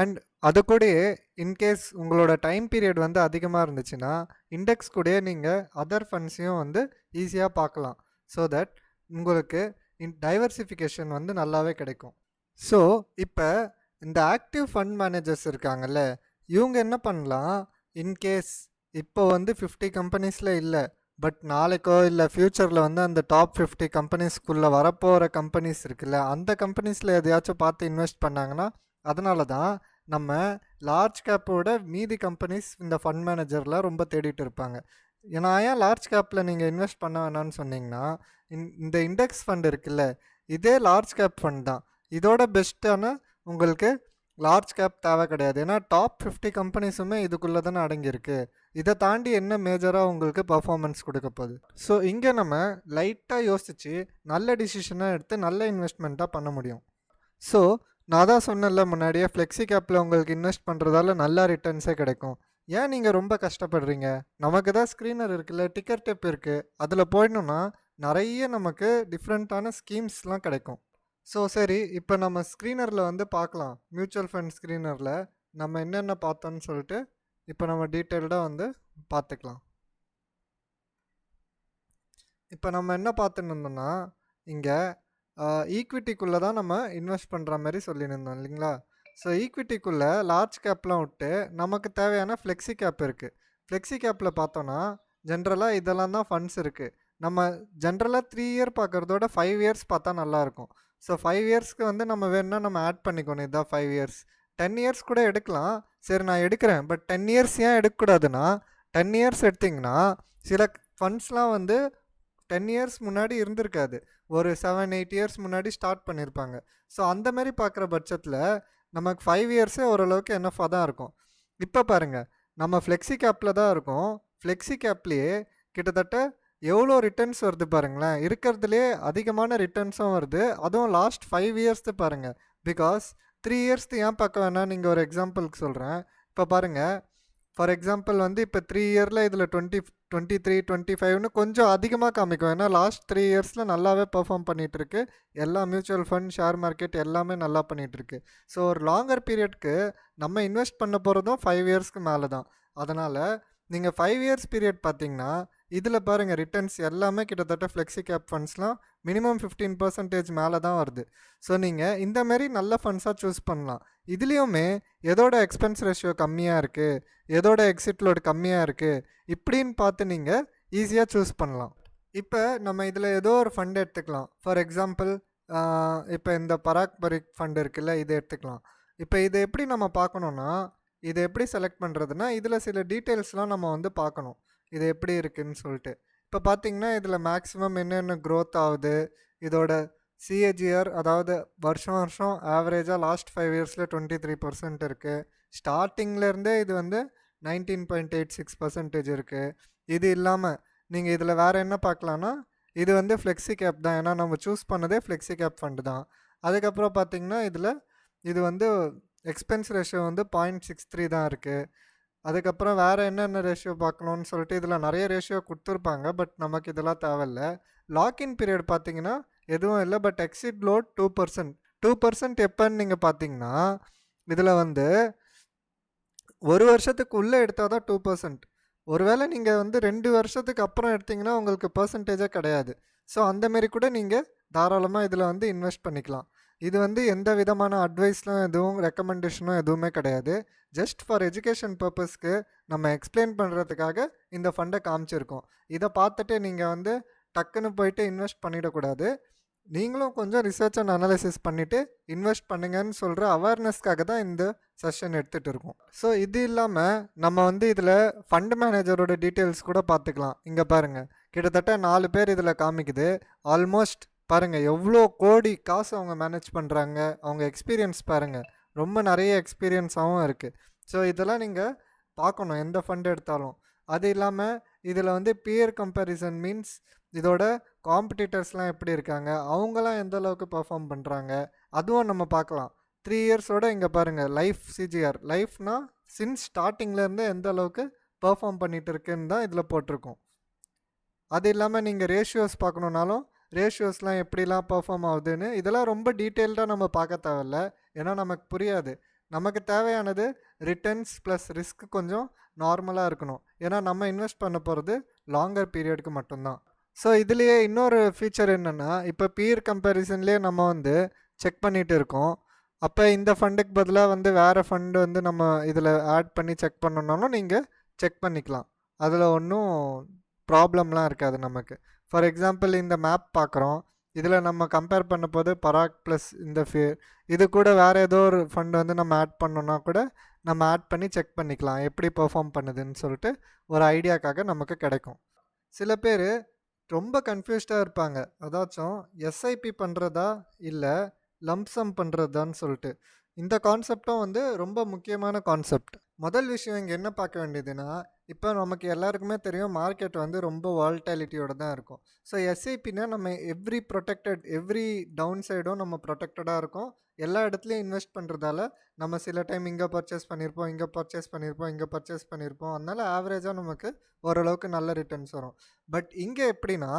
அண்ட் அது கூடயே இன்கேஸ் உங்களோட டைம் பீரியட் வந்து அதிகமாக இருந்துச்சுன்னா இண்டெக்ஸ் கூடயே நீங்கள் அதர் ஃபண்ட்ஸையும் வந்து ஈஸியாக பார்க்கலாம். ஸோ தட் உங்களுக்கு டைவர்சிஃபிகேஷன் வந்து நல்லாவே கிடைக்கும். ஸோ இப்போ இந்த ஆக்டிவ் ஃபண்ட் மேனேஜர்ஸ் இருக்காங்கல்ல, இவங்க என்ன பண்ணலாம், இன்கேஸ் இப்போ வந்து 50 கம்பெனிஸில் இல்லை, பட் நாளைக்கோ இல்லை ஃப்யூச்சரில் வந்து அந்த டாப் 50 கம்பெனிஸ்க்குள்ளே வரப்போகிற கம்பெனிஸ் இருக்குல்ல, அந்த கம்பெனிஸில் எதையாச்சும் பார்த்து இன்வெஸ்ட் பண்ணாங்கன்னா, அதனால தான் நம்ம லார்ஜ் கேப்போட மீதி கம்பெனிஸ் இந்த ஃபண்ட் மேனேஜரில் ரொம்ப தேடிட்டு இருப்பாங்க. ஏன்னா ஏன் லார்ஜ் கேப்பில் நீங்கள் இன்வெஸ்ட் பண்ண வேணான்னு சொன்னீங்கன்னா, இந்த இண்டெக்ஸ் ஃபண்ட் இருக்குல்ல, இதே லார்ஜ் கேப் ஃபண்ட் தான். இதோட பெஸ்ட்டான உங்களுக்கு லார்ஜ் கேப் தேவை கிடையாது. ஏன்னா டாப் 50 கம்பெனிஸுமே இதுக்குள்ளே தானே அடங்கியிருக்கு. இதை தாண்டி என்ன மேஜராக உங்களுக்கு பர்ஃபார்மன்ஸ் கொடுக்க போகுது. ஸோ இங்கே நம்ம லைட்டாக யோசித்து நல்ல டிசிஷனாக எடுத்து நல்ல இன்வெஸ்ட்மெண்ட்டாக பண்ண முடியும். ஸோ நான் தான் சொன்னேன்ல முன்னாடியே, ஃப்ளெக்ஸி கேப்பில் உங்களுக்கு இன்வெஸ்ட் பண்ணுறதால நல்ல ரிட்டர்ன்ஸே கிடைக்கும். ஏன் நீங்கள் ரொம்ப கஷ்டப்படுறீங்க? நமக்கு தான் ஸ்க்ரீனர் இருக்குல்ல, டிக்கர் டெப் இருக்குது, அதில் போயிடணுன்னா நிறைய நமக்கு டிஃப்ரெண்ட்டான ஸ்கீம்ஸ்லாம் கிடைக்கும். ஸோ சரி, இப்போ நம்ம ஸ்க்ரீனரில் வந்து பார்க்கலாம். மியூச்சுவல் ஃபண்ட் ஸ்க்ரீனரில் நம்ம என்னென்ன பார்த்தோன்னு சொல்லிட்டு இப்போ நம்ம டீட்டெயில்டாக வந்து பார்த்துக்கலாம். இப்போ நம்ம என்ன பார்த்துன்னு இருந்தோம்னா, இங்கே ஈக்விட்டிக்குள்ளே தான் நம்ம இன்வெஸ்ட் பண்ணுற மாதிரி சொல்லியிருந்தோம் இல்லைங்களா. ஸோ ஈக்விட்டிக்குள்ளே லார்ஜ் கேப்லாம் விட்டு நமக்கு தேவையான ஃப்ளெக்ஸி கேப் இருக்குது. ஃப்ளெக்ஸி கேப்பில் பார்த்தோன்னா ஜென்ரலாக இதெல்லாம் தான் ஃபண்ட்ஸ் இருக்குது. நம்ம ஜென்ரலாக 3 இயர் பார்க்குறதோட 5 இயர்ஸ் பார்த்தா நல்லாயிருக்கும். ஸோ 5 இயர்ஸ்க்கு வந்து நம்ம வேணுன்னா நம்ம ஆட் பண்ணிக்கணும். இதுதான் 5 இயர்ஸ். 10 இயர்ஸ் கூட எடுக்கலாம். சரி நான் எடுக்கிறேன், பட் 10 இயர்ஸ் ஏன் எடுக்கக்கூடாதுன்னா, 10 இயர்ஸ் எடுத்திங்கன்னா சில ஃபண்ட்ஸ்லாம் வந்து 10 இயர்ஸ் முன்னாடி இருந்திருக்காது, ஒரு 7-8 இயர்ஸ் முன்னாடி ஸ்டார்ட் பண்ணியிருப்பாங்க. ஸோ அந்த மாதிரி பார்க்குற பட்சத்தில் நமக்கு 5 இயர்ஸே ஓரளவுக்கு என்னஃபாக தான் இருக்கும். இப்போ பாருங்கள், நம்ம ஃப்ளெக்ஸி கேப்பில் தான் இருக்கோம். ஃப்ளெக்ஸி கேப்லேயே கிட்டத்தட்ட எவ்வளோ ரிட்டர்ன்ஸ் வருது பாருங்களேன். இருக்கிறதுலே அதிகமான ரிட்டர்ன்ஸும் வருது. அதுவும் லாஸ்ட் 5 இயர்ஸ்து பாருங்கள். பிகாஸ் 3 இயர்ஸ்து ஏன் பார்க்க வேணாம், நீங்கள் ஒரு எக்ஸாம்பிளுக்கு சொல்கிறேன். இப்போ பாருங்கள், ஃபார் எக்ஸாம்பிள் வந்து இப்போ 3 இயரில் இதில் 23, 25ன்னு கொஞ்சம் அதிகமாக காமிக்கும். ஏன்னா லாஸ்ட் 3 இயர்ஸில் நல்லாவே பெர்ஃபார்ம் பண்ணிகிட்ருக்கு. எல்லா மியூச்சுவல் ஃபண்ட், ஷேர் மார்க்கெட் எல்லாமே நல்லா பண்ணிகிட்ருக்கு. ஸோ ஒரு லாங்கர் பீரியட்க்கு நம்ம இன்வெஸ்ட் பண்ண போகிறதும் 5 இயர்ஸ்க்கு மேலே தான். அதனால் நீங்கள் 5 இயர்ஸ் பீரியட் பார்த்தீங்கன்னா இதில் பாருங்கள் ரிட்டர்ன்ஸ் எல்லாமே கிட்டத்தட்ட ஃப்ளெக்ஸி கேப் ஃபண்ட்ஸ்லாம் மினிமம் 15% மேலே தான் வருது. ஸோ நீங்கள் இந்த மாதிரி நல்ல ஃபண்ட்ஸாக சூஸ் பண்ணலாம். இதுலேயுமே எதோட எக்ஸ்பென்ஸ் ரேஷியோ கம்மியாக இருக்குது, எதோட எக்ஸிட் லோடு கம்மியாக இருக்குது, இப்படின்னு பார்த்து நீங்கள் ஈஸியாக சூஸ் பண்ணலாம். இப்போ நம்ம இதில் ஏதோ ஒரு ஃபண்ட் எடுத்துக்கலாம். ஃபார் எக்ஸாம்பிள் இப்போ இந்த பராக் பரிக் ஃபண்ட் இருக்குல்ல, இதை எடுத்துக்கலாம். இப்போ இதை எப்படி நம்ம பார்க்கணுன்னா, இதை எப்படி செலக்ட் பண்ணுறதுன்னா, இதில் சில டீட்டெயில்ஸ்லாம் நம்ம வந்து பார்க்கணும், இது எப்படி இருக்குதுன்னு சொல்லிட்டு. இப்போ பார்த்தீங்கன்னா இதில் மேக்ஸிமம் என்னென்ன க்ரோத் ஆகுது, இதோட சிஏஜிஆர் அதாவது வருஷம் வருஷம் ஆவரேஜாக லாஸ்ட் 5 இயர்ஸில் 23% இருக்குது. ஸ்டார்டிங்லேருந்தே இது வந்து 19.86% இருக்குது. இது இல்லாமல் நீங்கள் இதில் வேறு என்ன பார்க்கலான்னா, இது வந்து ஃப்ளெக்ஸி கேப் தான், ஏன்னா நம்ம சூஸ் பண்ணதே ஃப்ளெக்ஸி கேப் ஃபண்டு தான். அதுக்கப்புறம் பார்த்திங்கன்னா இதில் இது வந்து எக்ஸ்பென்ஸ் ரேஷியோ வந்து 0.63 தான் இருக்குது. அதுக்கப்புறம் வேறு என்னென்ன ரேஷியோ பார்க்கணுன்னு சொல்லிட்டு இதில் நிறைய ரேஷியோ கொடுத்துருப்பாங்க, பட் நமக்கு இதெல்லாம் தேவையில்லை. லாக்இன் பீரியட் பார்த்தீங்கன்னா எதுவும் இல்லை, பட் எக்ஸிட் லோட் 2%. 2% எப்போன்னு நீங்கள் பார்த்தீங்கன்னா இதில் வந்து ஒரு வருஷத்துக்கு உள்ளே எடுத்தால் தான் 2%. ஒருவேளை நீங்கள் வந்து 2 வருஷத்துக்கு அப்புறம் எடுத்திங்கன்னா உங்களுக்கு பர்சன்டேஜே கிடையாது. ஸோ அந்தமாரி கூட நீங்கள் தாராளமாக இதில் வந்து இன்வெஸ்ட் பண்ணிக்கலாம். இது வந்து எந்த விதமான அட்வைஸ்லாம் எதுவும் ரெக்கமெண்டேஷனும் எதுவுமே கிடையாது. ஜஸ்ட் ஃபார் எஜுகேஷன் பர்பஸ்க்கு நம்ம எக்ஸ்பிளைன் பண்ணுறதுக்காக இந்த ஃபண்டை காமிச்சிருக்கோம். இதை பார்த்துட்டு நீங்கள் வந்து டக்குன்னு போயிட்டு இன்வெஸ்ட் பண்ணிடக்கூடாது. நீங்களும் கொஞ்சம் ரிசர்ச் அண்ட் அனாலிசிஸ் பண்ணிவிட்டு இன்வெஸ்ட் பண்ணுங்கன்னு சொல்கிற அவேர்னஸ்க்காக தான் இந்த செஷன் எடுத்துகிட்டு இருக்கோம். ஸோ இது இல்லாமல் நம்ம வந்து இதில் ஃபண்ட் மேனேஜரோட டீட்டெயில்ஸ் கூட பார்த்துக்கலாம். இங்கே பாருங்கள், கிட்டத்தட்ட 4 பேர் இதில் காமிக்குது. ஆல்மோஸ்ட் பாருங்கள் எவ்வளோ கோடி காசு அவங்க மேனேஜ் பண்ணுறாங்க. அவங்க எக்ஸ்பீரியன்ஸ் பாருங்கள், ரொம்ப நிறைய எக்ஸ்பீரியன்ஸாகவும் இருக்குது. ஸோ இதெல்லாம் நீங்கள் பார்க்கணும் எந்த ஃபண்ட் எடுத்தாலும். அது இல்லாமல் இதில் வந்து பியர் கம்பேரிசன் மீன்ஸ் இதோட காம்படிட்டர்ஸ்லாம் எப்படி இருக்காங்க, அவங்களாம் எந்த அளவுக்கு பர்ஃபார்ம் பண்ணுறாங்க, அதுவும் நம்ம பார்க்கலாம். 3 இயர்ஸோட இங்கே பாருங்கள் லைஃப் சிஜிஆர், லைஃப்னா சின்ஸ் ஸ்டார்டிங்லேருந்து எந்த அளவுக்கு பர்ஃபார்ம் பண்ணிகிட்டு இருக்குன்னு தான் இதில் போட்டிருக்கோம். அது இல்லாமல் நீங்கள் ரேஷியோஸ் பார்க்கணுன்னாலும் ரேஷியோஸ்லாம் எப்படிலாம் பர்ஃபார்ம் ஆகுதுன்னு இதெல்லாம் ரொம்ப டீட்டெயில்டாக நம்ம பார்க்க தேவையில்ல, ஏன்னா நமக்கு புரியாது. நமக்கு தேவையானது ரிட்டர்ன்ஸ் ப்ளஸ் ரிஸ்க் கொஞ்சம் நார்மலாக இருக்கணும், ஏன்னா நம்ம இன்வெஸ்ட் பண்ண போகிறது லாங்கர் பீரியடுக்கு மட்டும்தான். ஸோ இதுலேயே இன்னொரு ஃபீச்சர் என்னென்னா, இப்போ பியர் கம்பேரிசன்லேயே நம்ம வந்து செக் பண்ணிகிட்டு இருக்கோம். அப்போ இந்த ஃபண்டுக்கு பதிலாக வந்து வேறு ஃபண்டு வந்து நம்ம இதில் ஆட் பண்ணி செக் பண்ணணுன்னாலும் நீங்கள் செக் பண்ணிக்கலாம். அதில் ஒன்றும் ப்ராப்ளம்லாம் இருக்காது நமக்கு. ஃபார் எக்ஸாம்பிள் இந்த மேப் பார்க்குறோம், இதில் நம்ம கம்பேர் பண்ண போது பராக் ப்ளஸ் இந்த இது கூட வேறு ஏதோ ஒரு ஃபண்டு வந்து நம்ம ஆட் பண்ணோன்னா கூட நம்ம ஆட் பண்ணி செக் பண்ணிக்கலாம் எப்படி பெர்ஃபார்ம் பண்ணுதுன்னு சொல்லிட்டு ஒரு ஐடியாக்காக நமக்கு கிடைக்கும். சில பேர் ரொம்ப கன்ஃபியூஸ்டாக இருப்பாங்க, அதாச்சும் எஸ்ஐபி பண்ணுறதா இல்லை லம்சம் பண்ணுறதான்னு சொல்லிட்டு. இந்த கான்செப்டும் வந்து ரொம்ப முக்கியமான கான்செப்ட். முதல் விஷயம் இங்கே என்ன பார்க்க வேண்டியதுன்னா, இப்போ நமக்கு எல்லாருக்குமே தெரியும் மார்க்கெட் வந்து ரொம்ப வால்டாலிட்டியோட தான் இருக்கும். ஸோ எஸ்ஐபின்னா நம்ம எவ்ரி டவுன் சைடும் நம்ம ப்ரொடெக்டடாக இருக்கும். எல்லா இடத்துலையும் இன்வெஸ்ட் பண்ணுறதால நம்ம சில டைம் இங்கே பர்ச்சேஸ் பண்ணியிருப்போம், இங்கே பர்ச்சேஸ் பண்ணியிருப்போம், இங்கே பர்ச்சேஸ் பண்ணியிருப்போம். அதனால் ஆவரேஜாக நமக்கு ஓரளவுக்கு நல்ல ரிட்டர்ன்ஸ் வரும். பட் இங்கே எப்படின்னா,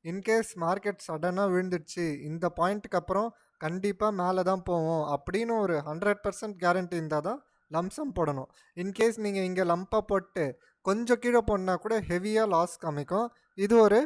இன்கேஸ் மார்க்கெட் சடனாக விழுந்துடுச்சு, இந்த பாயிண்ட்டுக்கு அப்புறம் கண்டிப்பாக மேலே தான் போவோம் அப்படின்னு ஒரு 100% கேரண்டி இருந்தால் தான் லம்சம் போடணும். இன்கேஸ் நீங்கள் இங்கே லம்பாக போட்டு கொஞ்சம் கீழே போனால் கூட ஹெவியாக லாஸ் காமிக்கும். இது ஒரு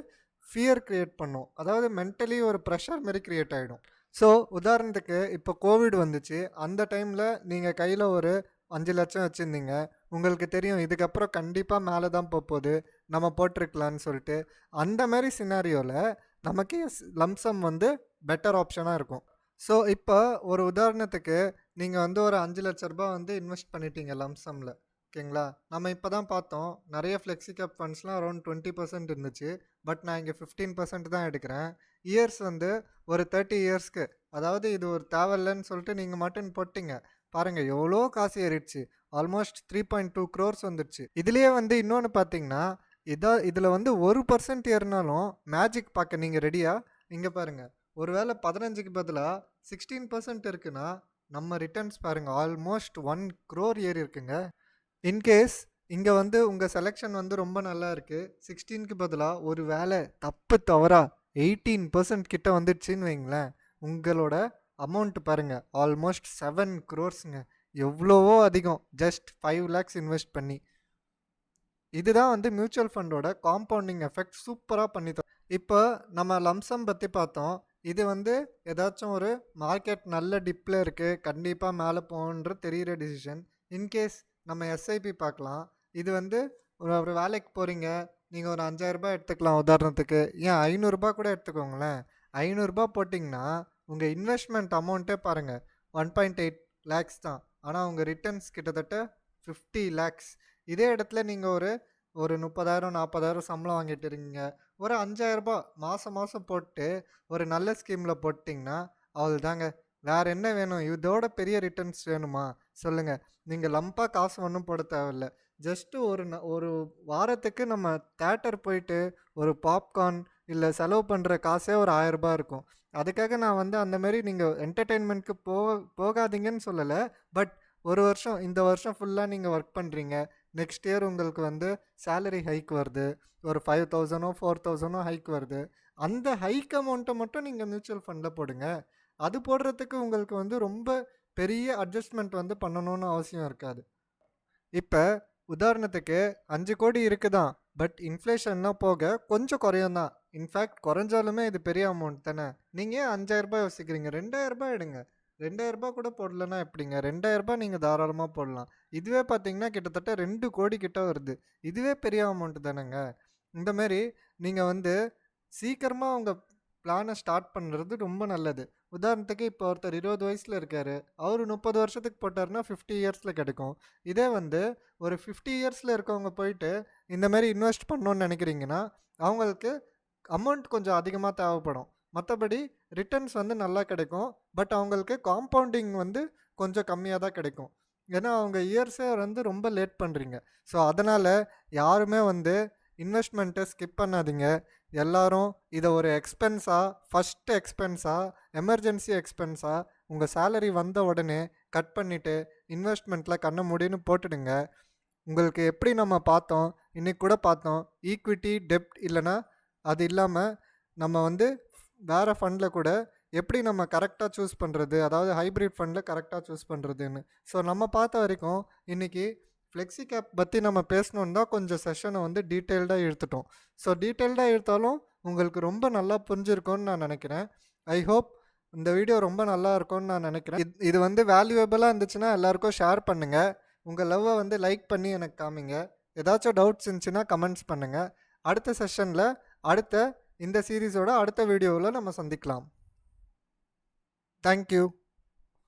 ஃபியர் க்ரியேட் பண்ணும், அதாவது மென்டலி ஒரு ப்ரெஷர் மாரி க்ரியேட் ஆகிடும். ஸோ உதாரணத்துக்கு இப்போ கோவிட் வந்துச்சு, அந்த டைமில் நீங்கள் கையில் ஒரு 5 லட்சம் வச்சுருந்தீங்க, உங்களுக்கு தெரியும் இதுக்கப்புறம் கண்டிப்பாக மேலே தான் போகுது, நம்ம போட்டிருக்கலான்னு சொல்லிட்டு. அந்த மாதிரி சினாரியோவில் நமக்கு லம்சம் வந்து பெட்டர் ஆப்ஷனாக இருக்கும். ஸோ இப்போ ஒரு உதாரணத்துக்கு நீங்கள் வந்து ஒரு 5 லட்ச ரூபா வந்து இன்வெஸ்ட் பண்ணிட்டீங்க லம்சமில், ஓகேங்களா? நம்ம இப்போ தான் பார்த்தோம் நிறைய ஃப்ளெக்ஸி கேப் ஃபண்ட்ஸ்லாம் அரௌண்ட் 20% இருந்துச்சு. பட் நான் இங்கே 15% தான் எடுக்கிறேன். இயர்ஸ் வந்து ஒரு 30 இயர்ஸ்க்கு, அதாவது இது ஒரு தேவையில்லைன்னு சொல்லிட்டு நீங்கள் மட்டும் போட்டிங்க பாருங்கள் எவ்வளோ காசு ஏறிடுச்சு. ஆல்மோஸ்ட் 3.2 crores வந்துடுச்சு. இதுலேயே வந்து இன்னொன்று பார்த்தீங்கன்னா, இதில் வந்து 1% ஏறினாலும் மேஜிக் பார்க்க நீங்கள் ரெடியா? இங்கே பாருங்கள், ஒருவேளை 15க்கு பதிலாக 16% இருக்குன்னா நம்ம ரிட்டர்ன்ஸ் பாருங்கள் ஆல்மோஸ்ட் 1 crore ஏறி இருக்குங்க. இன்கேஸ் இங்கே வந்து உங்கள் செலெக்ஷன் வந்து ரொம்ப நல்லா இருக்குது, 16க்கு பதிலாக ஒரு வேளை தப்பு தவறா 18% கிட்ட வந்துடுச்சின்னு வைங்களேன், உங்களோட அமௌண்ட் பாருங்கள் ஆல்மோஸ்ட் 7 crores எவ்வளவோ அதிகம், ஜஸ்ட் 5 lakhs இன்வெஸ்ட் பண்ணி. இதுதான் வந்து மியூச்சுவல் ஃபண்டோட காம்பவுண்டிங் எஃபெக்ட் சூப்பரா பண்ணி தரும். இப்போ நம்ம லம்சம் பத்தி பார்த்தோம். இது வந்து ஏதாச்சும் ஒரு மார்க்கெட் நல்ல டிப்ல இருக்கு. கண்டிப்பா மேல போகுன்ற தெரியிற டிசிஷன். இன்கேஸ் நம்ம எஸ்ஐபி பார்க்கலாம். இது வந்து ஒரு ஒரு வேலைக்கு போறீங்க. நீங்க ஒரு ரூ. 5000 எடுத்துக்கலாம் உதாரணத்துக்கு. ஏன் ரூ. 500 கூட எடுத்துக்கோங்களேன். ரூ. 500 போட்டிங்கன்னா, உங்க இன்வெஸ்ட்மெண்ட் அமௌண்ட்டே பாருங்க. 1.8 லேக்ஸ் தான். ஆனா உங்க ரிட்டர்ன்ஸ் கிட்டத்தட்ட 50 லேக்ஸ். இதே இடத்துல நீங்க ஒரு ஒரு 30,000 40,000 சம்பளம் வாங்கிட்டு இருக்கீங்க. ஒரு ரூ. 5,000 மாசம் மாசம் போட்டு ஒரு நல்ல ஸ்கீம்ல போட்டிங்கன்னா, அவ்வளோதாங்க. வேற என்ன வேணும்? இதோட பெரிய ரிட்டர்ன்ஸ் வேணுமா? சொல்லுங்க. நீங்க லம்பா காசு ஒண்ணும் போட தேவையில்ல. ஜஸ்ட் ஒரு வாரத்துக்கு நம்ம தியேட்டர் போயிட்டு ஒரு பாப்கார்ன் இல்ல செலவு பண்ற காசே ஒரு ரூ. 1000 இருக்கும். அதுக்காக நான் வந்து அந்த மாரி நீங்க என்டர்டெயின்மென்ட்க்கு போகாதீங்கன்னு சொல்லல. பட் ஒரு வருஷம் இந்த வருஷம் ஃபுல்லா நீங்க ஒர்க் பண்றீங்க. நெக்ஸ்ட் இயர் உங்களுக்கு வந்து சேலரி ஹைக் வருது. ஒரு 5,000 4,000 ஹைக் வருது. அந்த ஹைக் அமௌண்ட்ட மட்டும் நீங்க மியூச்சுவல் ஃபண்ட்ல போடுங்க. அது போடுறதுக்கு உங்களுக்கு வந்து ரொம்ப பெரிய அட்ஜஸ்ட்மென்ட் வந்து பண்ணணும்னு அவசியம் இருக்காது. இப்ப உதாரணத்துக்கு 5,00,00,000 இருக்குதான். பட் இன்ஃப்ளேஷன்லாம் போக கொஞ்சம் குறையும் தான். இன்ஃபேக்ட் குறைஞ்சாலுமே இது பெரிய அமௌண்ட் தானே. நீங்க ஏன் ரூ. 5,000 யோசிக்கிறீங்க? ரூ. 2,000 எடுங்க. ரூ. 2,000 கூட போடலன்னா எப்படிங்க? ரூ. 2,000 நீங்க தாராளமா போடலாம். இதுவே பார்த்தீங்கன்னா கிட்டத்தட்ட 2,00,00,000 கிட்ட வருது. இதுவே பெரிய அமௌண்ட் தானேங்க. இந்த மாரி நீங்க வந்து சீக்கிரமா உங்க பிளான ஸ்டார்ட் பண்றது ரொம்ப நல்லது. உதாரணத்துக்கு இப்போ ஒருத்தர் 20 வயசுல இருக்காரு. அவரு 30 வருஷத்துக்கு போட்டாருன்னா 50 இயர்ஸ்ல கிடைக்கும். இதே வந்து ஒரு 50 இயர்ஸ்ல இருக்கவங்க போயிட்டு இந்த மாரி இன்வெஸ்ட் பண்ணணும்னு நினைக்கிறீங்கன்னா, அவங்களுக்கு அமௌண்ட் கொஞ்சம் அதிகமா தேவைப்படும். மத்தபடி ரிட்டர்ன்ஸ் வந்து நல்லா கிடைக்கும். பட் அவங்களுக்கு காம்பவுண்டிங் வந்து கொஞ்சம் கம்மியா தான் கிடைக்கும். ஏன்னா அவங்க இயர்ஸே வந்து ரொம்ப லேட் பண்றீங்க. ஸோ அதனால யாருமே வந்து இன்வெஸ்ட்மெண்ட்ட ஸ்கிப் பண்ணாதீங்க. எல்லாரும் இத ஒரு எக்ஸ்பென்ஸா, ஃபர்ஸ்ட் எக்ஸ்பென்ஸா, எமர்ஜென்சி எக்ஸ்பென்ஸா உங்க சேலரி வந்த உடனே கட் பண்ணிட்டு இன்வெஸ்ட்மெண்ட்ல கண்ண மூடின்னு போட்டுடுங்க. உங்களுக்கு எப்படி நம்ம பார்த்தோம், இன்னைக்கு கூட பார்த்தோம். ஈக்விட்டி, டெப்ட் இல்லன்னா, அது இல்லாம நம்ம வந்து வேற ஃபண்ட்ல கூட எப்படி நம்ம கரெக்ட்டா சூஸ் பண்றது? அதாவது ஹைபிரிட் ஃபண்ட்ல கரெக்ட்டா சூஸ் பண்றதுன்னு. ஸோ நம்ம பார்த்த வரைக்கும் இன்னைக்கு ஃப்ளெக்ஸி கேப் பத்தி நம்ம பேசணும்னு தான் கொஞ்சம் செஷன வந்து டீட்டெயில்டா இழுத்துட்டோம். ஸோ டீட்டெயில்டா இழுத்தாலும் உங்களுக்கு ரொம்ப நல்லா புரிஞ்சிருக்கும்னு நான் நினைக்கிறேன். ஐ ஹோப் இந்த வீடியோ ரொம்ப நல்லா இருக்கும்னு நான் நினைக்கிறேன். இது வந்து வேல்யூயபிளா இருந்துச்சுன்னா எல்லாருக்கும் ஷேர் பண்ணுங்க. உங்க லவ்வ வந்து லைக் பண்ணி எனக்கு காமிங்க. ஏதாச்சும் டவுட்ஸ் இருந்துச்சுன்னா கமெண்ட்ஸ் பண்ணுங்க. அடுத்த செஷன்ல அடுத்த இந்த சீரிஸோட அடுத்த வீடியோவில் நம்ம சந்திக்கலாம். Thank you.